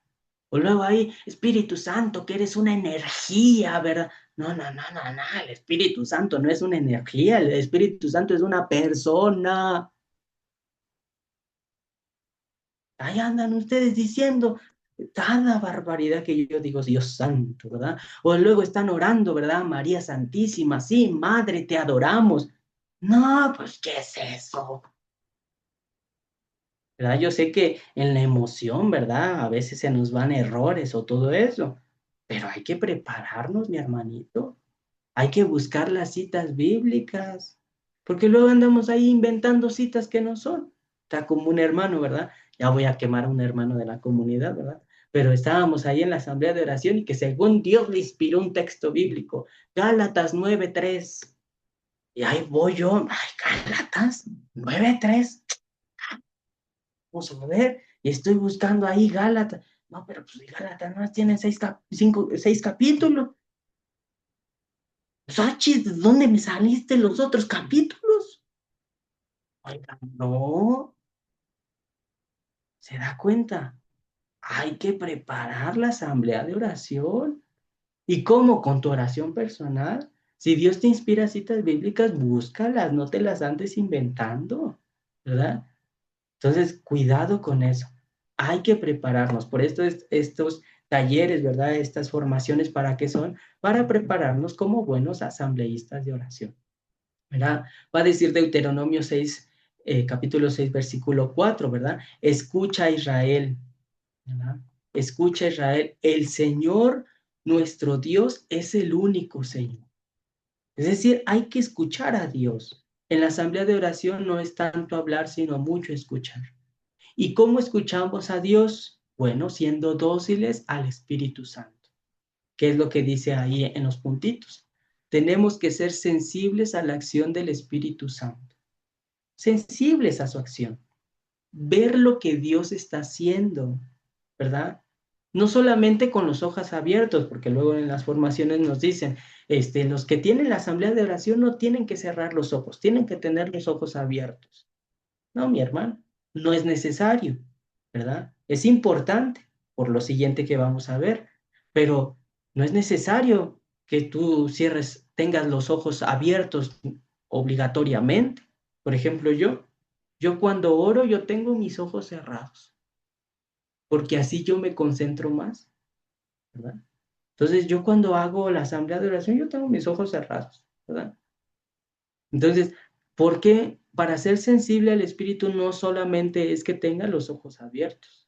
O luego ahí, Espíritu Santo, que eres una energía, ¿verdad? No, no, no, no, no, el Espíritu Santo no es una energía, el Espíritu Santo es una persona. Ahí andan ustedes diciendo cada barbaridad que yo digo, Dios santo, ¿verdad? O luego están orando, ¿verdad? María Santísima, sí, Madre, te adoramos. No, pues, ¿qué es eso? ¿Verdad? Yo sé que en la emoción, ¿verdad? A veces se nos van errores o todo eso, pero hay que prepararnos, mi hermanito. Hay que buscar las citas bíblicas, porque luego andamos ahí inventando citas que no son. Está como un hermano, ¿verdad? Ya voy a quemar a un hermano de la comunidad, ¿verdad? Pero estábamos ahí en la asamblea de oración y que según Dios le inspiró un texto bíblico, Gálatas 9:3. Y ahí voy yo, ay, Gálatas 9:3. Vamos a ver, y estoy buscando ahí Gálatas. No, pero pues Gálatas no tienen seis capítulos. Sachi, ¿de dónde me saliste los otros capítulos? Oiga, no, se da cuenta. Hay que preparar la asamblea de oración. ¿Y cómo? Con tu oración personal. Si Dios te inspira citas bíblicas, búscalas, no te las andes inventando, ¿verdad? Entonces, cuidado con eso. Hay que prepararnos. Por esto estos talleres, ¿verdad? Estas formaciones, ¿para qué son? Para prepararnos como buenos asambleístas de oración. ¿Verdad? Va a decir Deuteronomio 6, capítulo 6, versículo 4, ¿verdad? Escucha Israel, ¿verdad? Escucha Israel, el Señor, nuestro Dios, es el único Señor. Es decir, hay que escuchar a Dios. En la asamblea de oración no es tanto hablar, sino mucho escuchar. ¿Y cómo escuchamos a Dios? Bueno, siendo dóciles al Espíritu Santo. ¿Qué es lo que dice ahí en los puntitos? Tenemos que ser sensibles a la acción del Espíritu Santo, sensibles a su acción, ver lo que Dios está haciendo, ¿verdad? No solamente con los ojos abiertos, porque luego en las formaciones nos dicen, los que tienen la asamblea de oración no tienen que cerrar los ojos, tienen que tener los ojos abiertos. No, mi hermano, no es necesario, ¿verdad? Es importante por lo siguiente que vamos a ver, pero no es necesario que tú cierres, tengas los ojos abiertos obligatoriamente. Por ejemplo, yo cuando oro, yo tengo mis ojos cerrados, porque así yo me concentro más, ¿verdad? Entonces, yo cuando hago la asamblea de oración, yo tengo mis ojos cerrados, ¿verdad? Entonces, ¿por qué? Para ser sensible al Espíritu no solamente es que tengas los ojos abiertos,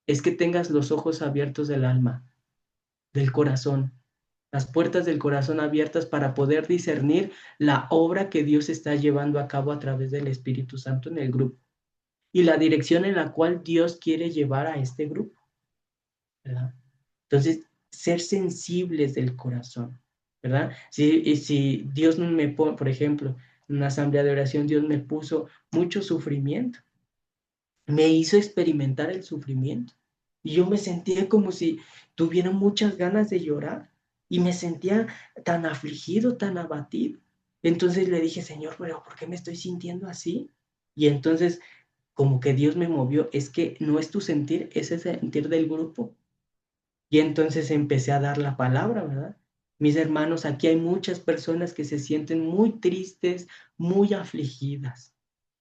es que tengas los ojos abiertos del alma, del corazón, las puertas del corazón abiertas para poder discernir la obra que Dios está llevando a cabo a través del Espíritu Santo en el grupo y la dirección en la cual Dios quiere llevar a este grupo, ¿verdad? Entonces, ser sensibles del corazón, ¿verdad? Si Dios me pone, por ejemplo, en una asamblea de oración, Dios me puso mucho sufrimiento, me hizo experimentar el sufrimiento. Y yo me sentía como si tuviera muchas ganas de llorar y me sentía tan afligido, tan abatido. Entonces le dije, Señor, pero ¿por qué me estoy sintiendo así? Y entonces como que Dios me movió, es que no es tu sentir, es el sentir del grupo. Y entonces empecé a dar la palabra, ¿verdad? Mis hermanos, aquí hay muchas personas que se sienten muy tristes, muy afligidas,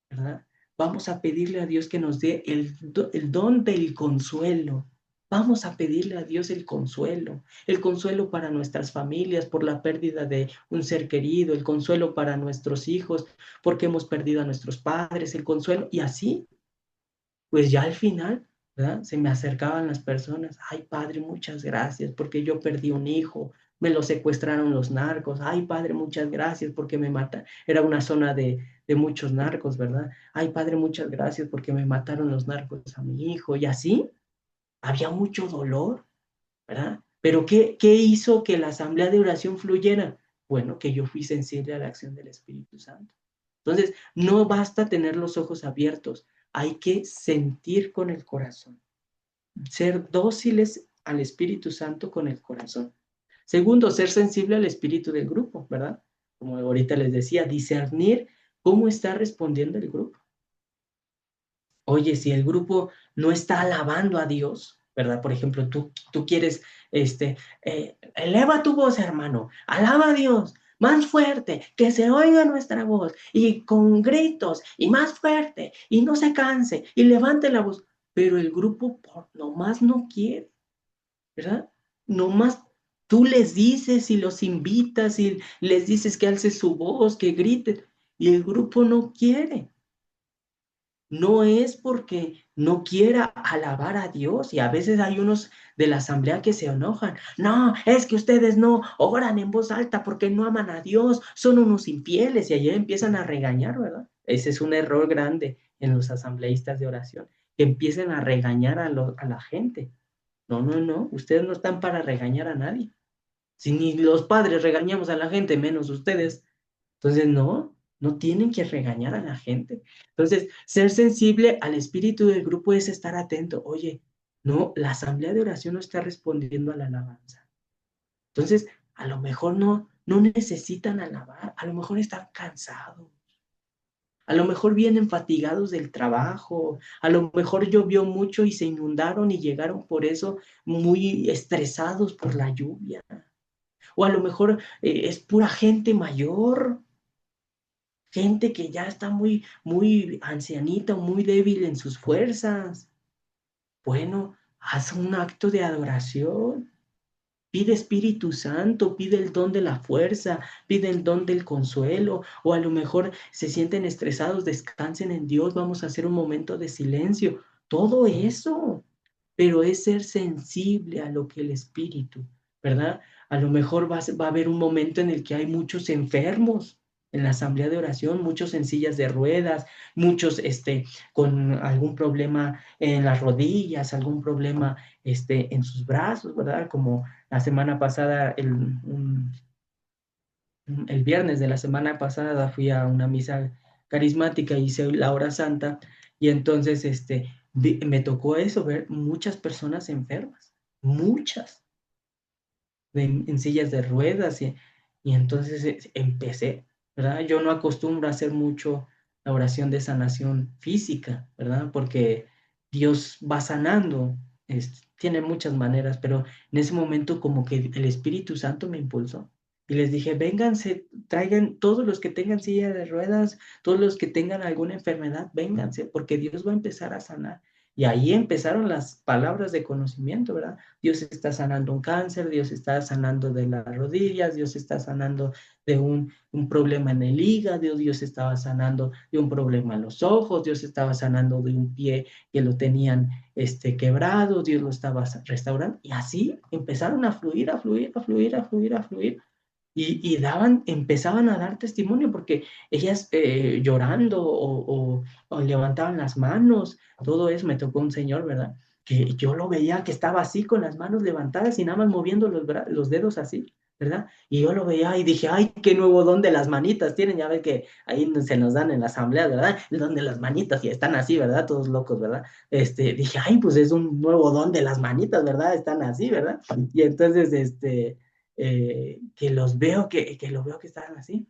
¿verdad? Vamos a pedirle a Dios que nos dé el don del consuelo. Vamos a pedirle a Dios el consuelo para nuestras familias por la pérdida de un ser querido, el consuelo para nuestros hijos porque hemos perdido a nuestros padres, el consuelo, y así pues ya al final, ¿verdad? Se me acercaban las personas, ay padre, muchas gracias porque yo perdí un hijo, me lo secuestraron los narcos, ay padre, muchas gracias porque me matan, era una zona de muchos narcos, ¿verdad? Ay padre, muchas gracias porque me mataron los narcos a mi hijo, y así había mucho dolor, ¿verdad? Pero ¿qué hizo que la asamblea de oración fluyera? Bueno, que yo fui sensible a la acción del Espíritu Santo. Entonces, no basta tener los ojos abiertos, hay que sentir con el corazón, ser dóciles al Espíritu Santo con el corazón. Segundo, ser sensible al espíritu del grupo, ¿verdad? Como ahorita les decía, discernir cómo está respondiendo el grupo. Oye, si el grupo no está alabando a Dios, ¿verdad? Por ejemplo, tú quieres, eleva tu voz, hermano, alaba a Dios, más fuerte, que se oiga nuestra voz, y con gritos, y más fuerte, y no se canse, y levante la voz. Pero el grupo nomás no quiere, ¿verdad? Nomás tú les dices y los invitas y les dices que alce su voz, que griten, y el grupo no quiere. No es porque no quiera alabar a Dios, y a veces hay unos de la asamblea que se enojan. No, es que ustedes no oran en voz alta porque no aman a Dios, son unos infieles, y allí empiezan a regañar, ¿verdad? Ese es un error grande en los asambleístas de oración, que empiecen a regañar a la gente. No, no, no, ustedes no están para regañar a nadie. Si ni los padres regañamos a la gente, menos ustedes. Entonces, no tienen que regañar a la gente. Entonces, ser sensible al espíritu del grupo es estar atento. Oye, no, la asamblea de oración no está respondiendo a la alabanza. Entonces, a lo mejor no necesitan alabar, a lo mejor están cansados, a lo mejor vienen fatigados del trabajo, a lo mejor llovió mucho y se inundaron y llegaron por eso muy estresados por la lluvia. O a lo mejor es pura gente mayor, gente que ya está muy ancianita o muy débil en sus fuerzas. Bueno, haz un acto de adoración. Pide Espíritu Santo, pide el don de la fuerza, pide el don del consuelo, o a lo mejor se sienten estresados, descansen en Dios, vamos a hacer un momento de silencio. Todo eso, pero es ser sensible a lo que el Espíritu, ¿verdad? A lo mejor va a haber un momento en el que hay muchos enfermos en la asamblea de oración, muchos en sillas de ruedas, muchos con algún problema en las rodillas, algún problema en sus brazos, ¿verdad? Como la semana pasada, el viernes de la semana pasada fui a una misa carismática, hice la hora santa, y entonces me tocó eso, ver muchas personas enfermas, muchas, en sillas de ruedas, y entonces empecé, ¿verdad? Yo no acostumbro a hacer mucho la oración de sanación física, ¿verdad? Porque Dios va sanando, tiene muchas maneras, pero en ese momento como que el Espíritu Santo me impulsó. Y les dije, vénganse, traigan todos los que tengan silla de ruedas, todos los que tengan alguna enfermedad, vénganse, porque Dios va a empezar a sanar. Y ahí empezaron las palabras de conocimiento, ¿verdad? Dios está sanando un cáncer, Dios está sanando de las rodillas, Dios está sanando de un problema en el hígado, Dios estaba sanando de un problema en los ojos, Dios estaba sanando de un pie que lo tenían quebrado, Dios lo estaba restaurando. Y así empezaron a fluir, a fluir, a fluir, a fluir, a fluir. Y empezaban a dar testimonio porque ellas llorando o levantaban las manos, todo eso. Me tocó un señor, ¿verdad? Que yo lo veía que estaba así con las manos levantadas y nada más moviendo los dedos así, ¿verdad? Y yo lo veía y dije, ay, qué nuevo don de las manitas tienen, ya ves que ahí se nos dan en la asamblea, ¿verdad? El don de las manitas y están así, ¿verdad? Todos locos, ¿verdad? Dije, ay, pues es un nuevo don de las manitas, ¿verdad? Están así, ¿verdad? Y entonces, que los veo, que lo veo que están así.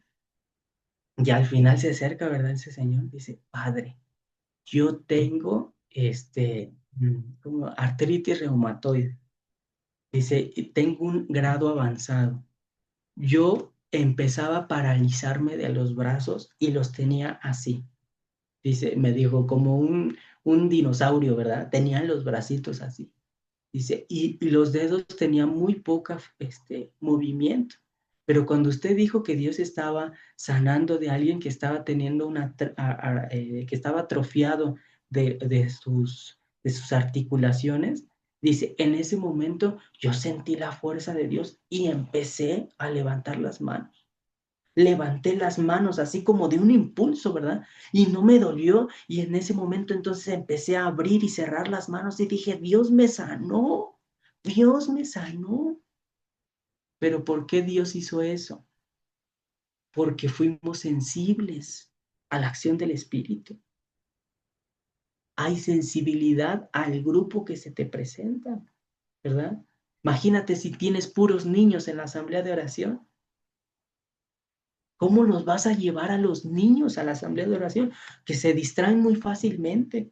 Y al final se acerca, ¿verdad? Ese señor dice, padre, yo tengo como artritis reumatoide. Dice, y tengo un grado avanzado. Yo empezaba a paralizarme de los brazos y los tenía así. Dice, me dijo, como un dinosaurio, ¿verdad? Tenían los bracitos así. Dice, y los dedos tenían muy poca movimiento. Pero cuando usted dijo que Dios estaba sanando de alguien que estaba teniendo que estaba atrofiado de sus articulaciones, dice, en ese momento yo sentí la fuerza de Dios y empecé a levantar las manos. Levanté las manos así como de un impulso, ¿verdad? Y no me dolió. Y en ese momento entonces empecé a abrir y cerrar las manos y dije, Dios me sanó, Dios me sanó. Pero ¿por qué Dios hizo eso? Porque fuimos sensibles a la acción del Espíritu. Hay sensibilidad al grupo que se te presenta, ¿verdad? Imagínate si tienes puros niños en la asamblea de oración. ¿Cómo los vas a llevar a los niños a la asamblea de oración? Que se distraen muy fácilmente.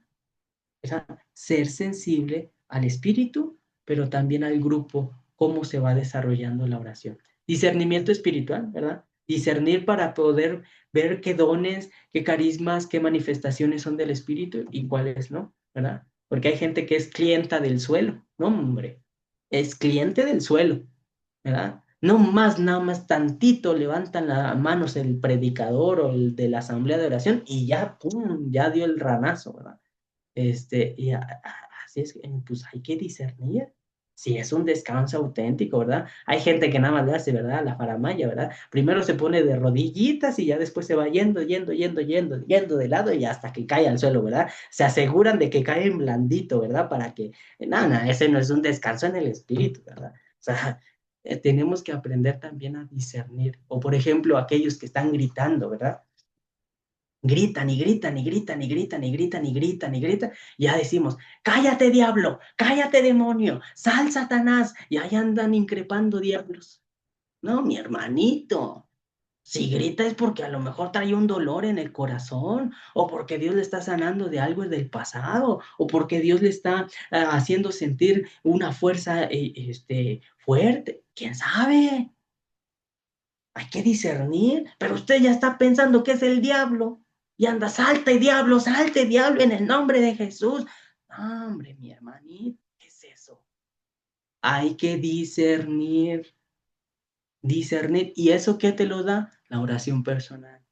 O sea, ser sensible al espíritu, pero también al grupo, cómo se va desarrollando la oración. Discernimiento espiritual, ¿verdad? Discernir para poder ver qué dones, qué carismas, qué manifestaciones son del espíritu y cuáles no, ¿verdad? Porque hay gente que es clienta del suelo, no, hombre, es cliente del suelo, ¿verdad? No más, nada más tantito levantan las manos el predicador o el de la asamblea de oración y ya, pum, ya dio el ranazo, ¿verdad? Así es, pues hay que discernir si es un descanso auténtico, ¿verdad? Hay gente que nada más le hace, ¿verdad? La faramaya, ¿verdad? Primero se pone de rodillitas y ya después se va yendo de lado y hasta que cae al suelo, ¿verdad? Se aseguran de que cae en blandito, ¿verdad? Para que, nada, ese no es un descanso en el espíritu, ¿verdad? O sea, tenemos que aprender también a discernir. O por ejemplo, aquellos que están gritando, ¿verdad? Gritan y gritan y gritan y gritan y gritan y gritan y gritan. Ya decimos, cállate diablo, cállate demonio, sal Satanás. Y ahí andan increpando diablos. No, mi hermanito. Si grita es porque a lo mejor trae un dolor en el corazón, o porque Dios le está sanando de algo del pasado, o porque Dios le está haciendo sentir una fuerza fuerte. ¿Quién sabe? Hay que discernir, pero usted ya está pensando que es el diablo y anda, salte diablo en el nombre de Jesús. No, hombre, mi hermanito, ¿qué es eso? Hay que discernir, discernir. ¿Y eso qué te lo da? La oración personal.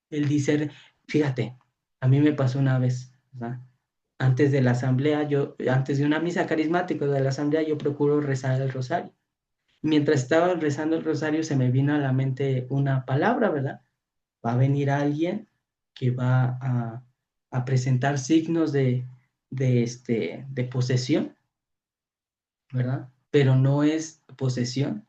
El discernir. Fíjate, a mí me pasó una vez, ¿verdad? Antes de la asamblea, antes de una misa carismática de la asamblea, yo procuro rezar el rosario. Mientras estaba rezando el rosario, se me vino a la mente una palabra, ¿verdad? Va a venir alguien que va a presentar signos de posesión, ¿verdad? Pero no es posesión,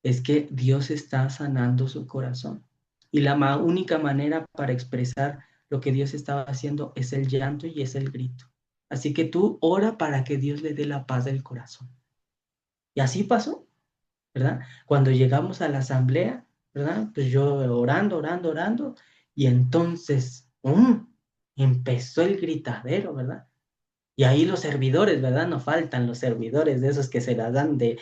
es que Dios está sanando su corazón. Y la única manera para expresar lo que Dios estaba haciendo es el llanto y es el grito. Así que tú ora para que Dios le dé la paz del corazón. Y así pasó, ¿verdad? Cuando llegamos a la asamblea, ¿verdad? Pues yo orando, orando, orando, y entonces, empezó el gritadero, ¿verdad? Y ahí los servidores, ¿verdad? No faltan los servidores de esos que se las dan de,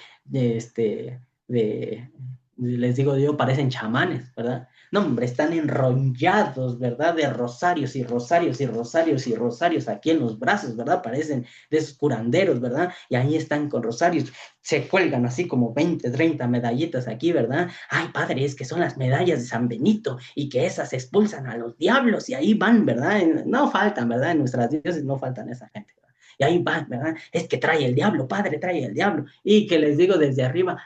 les digo yo, parecen chamanes, ¿verdad? No, hombre, están enrollados, ¿verdad? De rosarios y rosarios y rosarios y rosarios aquí en los brazos, ¿verdad? Parecen de esos curanderos, ¿verdad? Y ahí están con rosarios, se cuelgan así como 20, 30 medallitas aquí, ¿verdad? Ay, padre, es que son las medallas de San Benito y que esas expulsan a los diablos y ahí van, ¿verdad? No faltan, ¿verdad? En nuestras dioses no faltan esa gente. Y ahí van, ¿verdad? Es que trae el diablo, padre, trae el diablo. Y que les digo desde arriba,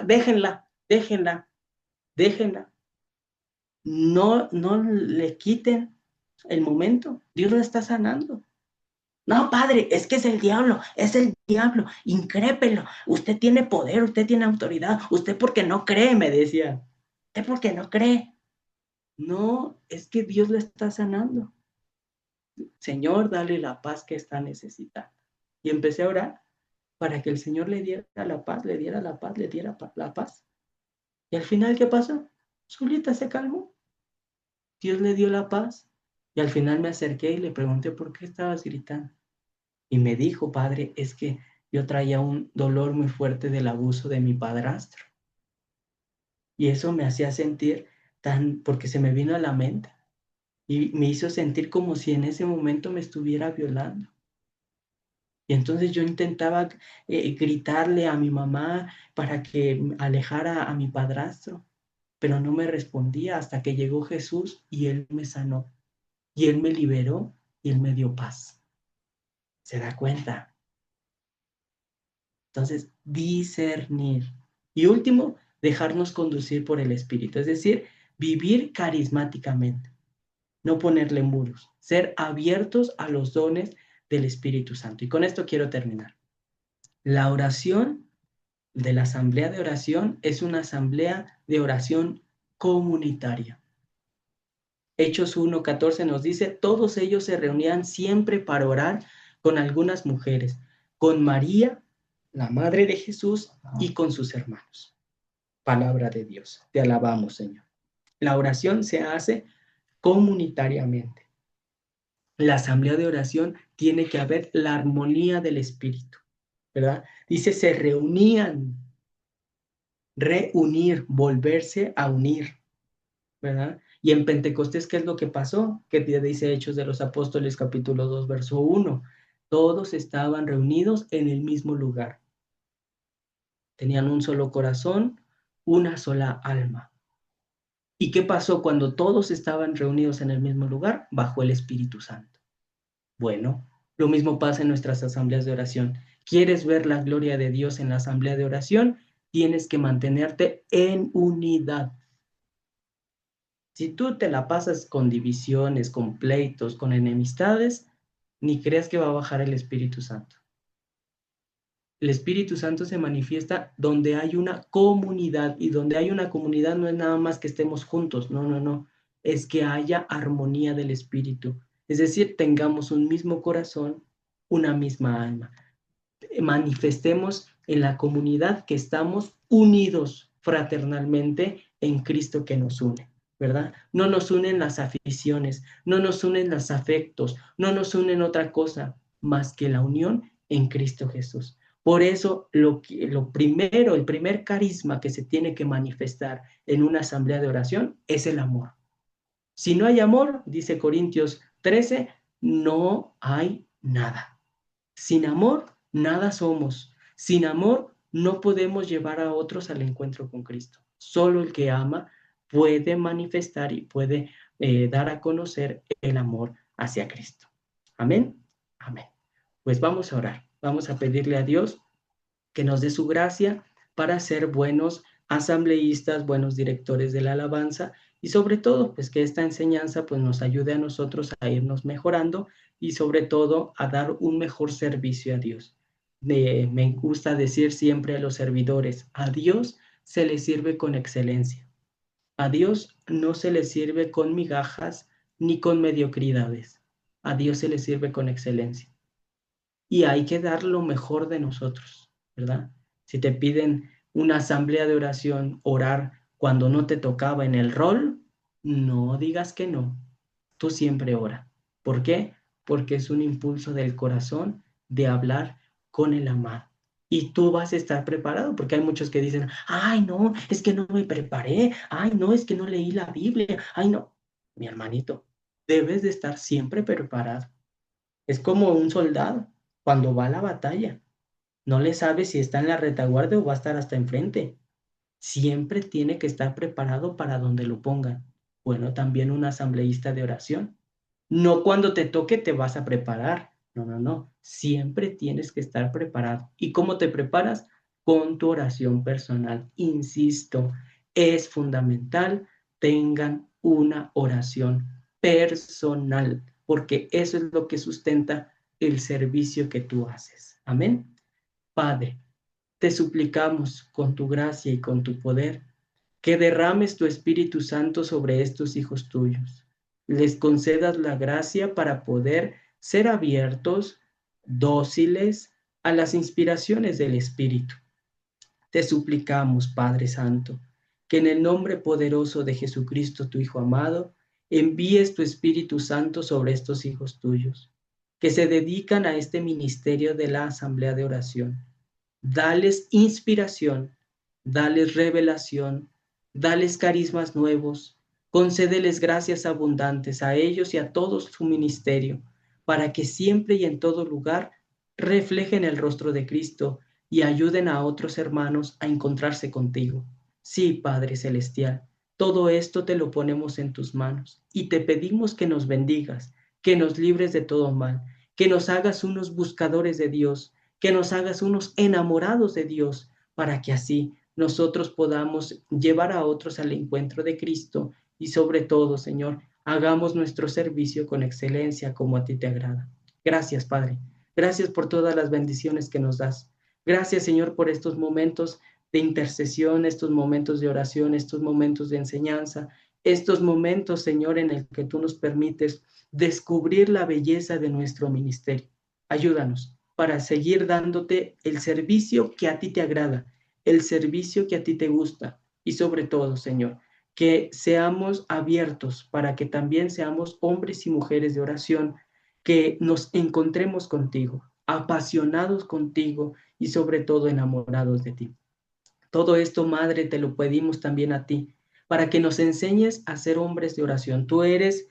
déjenla, déjenla, déjenla. No, no le quiten el momento. Dios lo está sanando. No, padre, es que es el diablo, incrépelo. Usted tiene poder, usted tiene autoridad. Usted porque no cree, me decía. Usted porque no cree. No, es que Dios lo está sanando. Señor, dale la paz que está necesitando. Y empecé a orar para que el Señor le diera la paz, le diera la paz, le diera la paz. Y al final, ¿qué pasó? Solita se calmó. Dios le dio la paz. Y al final me acerqué y le pregunté por qué estabas gritando. Y me dijo, padre, es que yo traía un dolor muy fuerte del abuso de mi padrastro. Y eso me hacía sentir porque se me vino a la mente. Y me hizo sentir como si en ese momento me estuviera violando. Y entonces yo intentaba gritarle a mi mamá para que alejara a mi padrastro, pero no me respondía hasta que llegó Jesús y Él me sanó, y Él me liberó y Él me dio paz. ¿Se da cuenta? Entonces, discernir. Y último, dejarnos conducir por el Espíritu, es decir, vivir carismáticamente, no ponerle muros, ser abiertos a los dones del Espíritu Santo. Y con esto quiero terminar. La oración de la asamblea de oración es una asamblea de oración comunitaria. Hechos 1:14 nos dice, todos ellos se reunían siempre para orar con algunas mujeres, con María, la madre de Jesús, y con sus hermanos. Palabra de Dios. Te alabamos, Señor. La oración se hace comunitariamente. La asamblea de oración tiene que haber la armonía del Espíritu, ¿verdad? Dice, se reunían, reunir, volverse a unir, ¿verdad? Y en Pentecostés, ¿qué es lo que pasó? ¿Qué dice Hechos de los Apóstoles, capítulo 2, verso 1? Todos estaban reunidos en el mismo lugar. Tenían un solo corazón, una sola alma. ¿Y qué pasó cuando todos estaban reunidos en el mismo lugar? Bajo el Espíritu Santo. Bueno, lo mismo pasa en nuestras asambleas de oración. ¿Quieres ver la gloria de Dios en la asamblea de oración? Tienes que mantenerte en unidad. Si tú te la pasas con divisiones, con pleitos, con enemistades, ni creas que va a bajar el Espíritu Santo. El Espíritu Santo se manifiesta donde hay una comunidad, y donde hay una comunidad no es nada más que estemos juntos, no, no, no, es que haya armonía del Espíritu. Es decir, tengamos un mismo corazón, una misma alma. Manifestemos en la comunidad que estamos unidos fraternalmente en Cristo que nos une, ¿verdad? No nos unen las aficiones, no nos unen los afectos, no nos unen otra cosa más que la unión en Cristo Jesús. Por eso lo primero, el primer carisma que se tiene que manifestar en una asamblea de oración es el amor. Si no hay amor, dice Corintios 13, no hay nada. Sin amor, nada somos. Sin amor, no podemos llevar a otros al encuentro con Cristo. Solo el que ama puede manifestar y puede dar a conocer el amor hacia Cristo. Amén. Amén. Pues vamos a orar. Vamos a pedirle a Dios que nos dé su gracia para ser buenos asambleístas, buenos directores de la alabanza y sobre todo, pues que esta enseñanza pues nos ayude a nosotros a irnos mejorando y sobre todo a dar un mejor servicio a Dios. Me gusta decir siempre a los servidores, a Dios se le sirve con excelencia. A Dios no se le sirve con migajas ni con mediocridades. A Dios se le sirve con excelencia. Y hay que dar lo mejor de nosotros, ¿verdad? Si te piden una asamblea de oración, orar cuando no te tocaba en el rol, no digas que no. Tú siempre ora. ¿Por qué? Porque es un impulso del corazón de hablar con el amado. Y tú vas a estar preparado, porque hay muchos que dicen, ay, no, es que no me preparé, ay, no, es que no leí la Biblia, ay, no. Mi hermanito, debes de estar siempre preparado. Es como un soldado cuando va a la batalla. No le sabe si está en la retaguardia o va a estar hasta enfrente. Siempre tiene que estar preparado para donde lo pongan. Bueno, también un asambleísta de oración. No cuando te toque te vas a preparar. No, no, no. Siempre tienes que estar preparado. ¿Y cómo te preparas? Con tu oración personal. Insisto, es fundamental tengan una oración personal, porque eso es lo que sustenta el servicio que tú haces. Amén. Padre, te suplicamos con tu gracia y con tu poder que derrames tu Espíritu Santo sobre estos hijos tuyos. Les concedas la gracia para poder ser abiertos, dóciles a las inspiraciones del Espíritu. Te suplicamos, Padre Santo, que en el nombre poderoso de Jesucristo, tu Hijo amado, envíes tu Espíritu Santo sobre estos hijos tuyos, que se dedican a este ministerio de la asamblea de oración. Dales inspiración, dales revelación, dales carismas nuevos, concédeles gracias abundantes a ellos y a todo su ministerio, para que siempre y en todo lugar reflejen el rostro de Cristo y ayuden a otros hermanos a encontrarse contigo. Sí, Padre Celestial, todo esto te lo ponemos en tus manos y te pedimos que nos bendigas, que nos libres de todo mal, que nos hagas unos buscadores de Dios, que nos hagas unos enamorados de Dios, para que así nosotros podamos llevar a otros al encuentro de Cristo y sobre todo, Señor, hagamos nuestro servicio con excelencia como a ti te agrada. Gracias, Padre. Gracias por todas las bendiciones que nos das. Gracias, Señor, por estos momentos de intercesión, estos momentos de oración, estos momentos de enseñanza, estos momentos, Señor, en el que tú nos permites descubrir la belleza de nuestro ministerio. Ayúdanos para seguir dándote el servicio que a ti te agrada, el servicio que a ti te gusta y sobre todo, Señor, que seamos abiertos para que también seamos hombres y mujeres de oración, que nos encontremos contigo, apasionados contigo y sobre todo enamorados de ti. Todo esto, Madre, te lo pedimos también a ti, para que nos enseñes a ser hombres de oración. Tú eres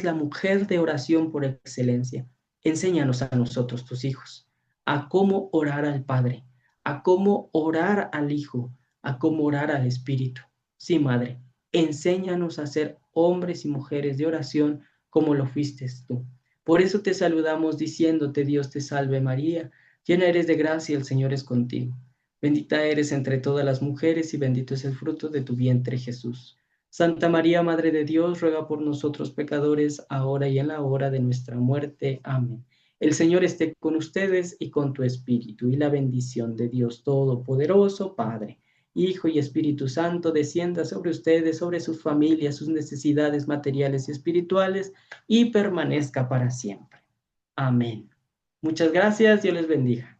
la mujer de oración por excelencia. Enséñanos a nosotros, tus hijos, a cómo orar al Padre, a cómo orar al Hijo, a cómo orar al Espíritu. Sí, Madre, enséñanos a ser hombres y mujeres de oración como lo fuiste tú. Por eso te saludamos diciéndote, Dios te salve María, llena eres de gracia, el Señor es contigo. Bendita eres entre todas las mujeres y bendito es el fruto de tu vientre, Jesús. Santa María, Madre de Dios, ruega por nosotros pecadores, ahora y en la hora de nuestra muerte. Amén. El Señor esté con ustedes y con tu espíritu, y la bendición de Dios Todopoderoso, Padre, Hijo y Espíritu Santo, descienda sobre ustedes, sobre sus familias, sus necesidades materiales y espirituales, y permanezca para siempre. Amén. Muchas gracias, Dios les bendiga.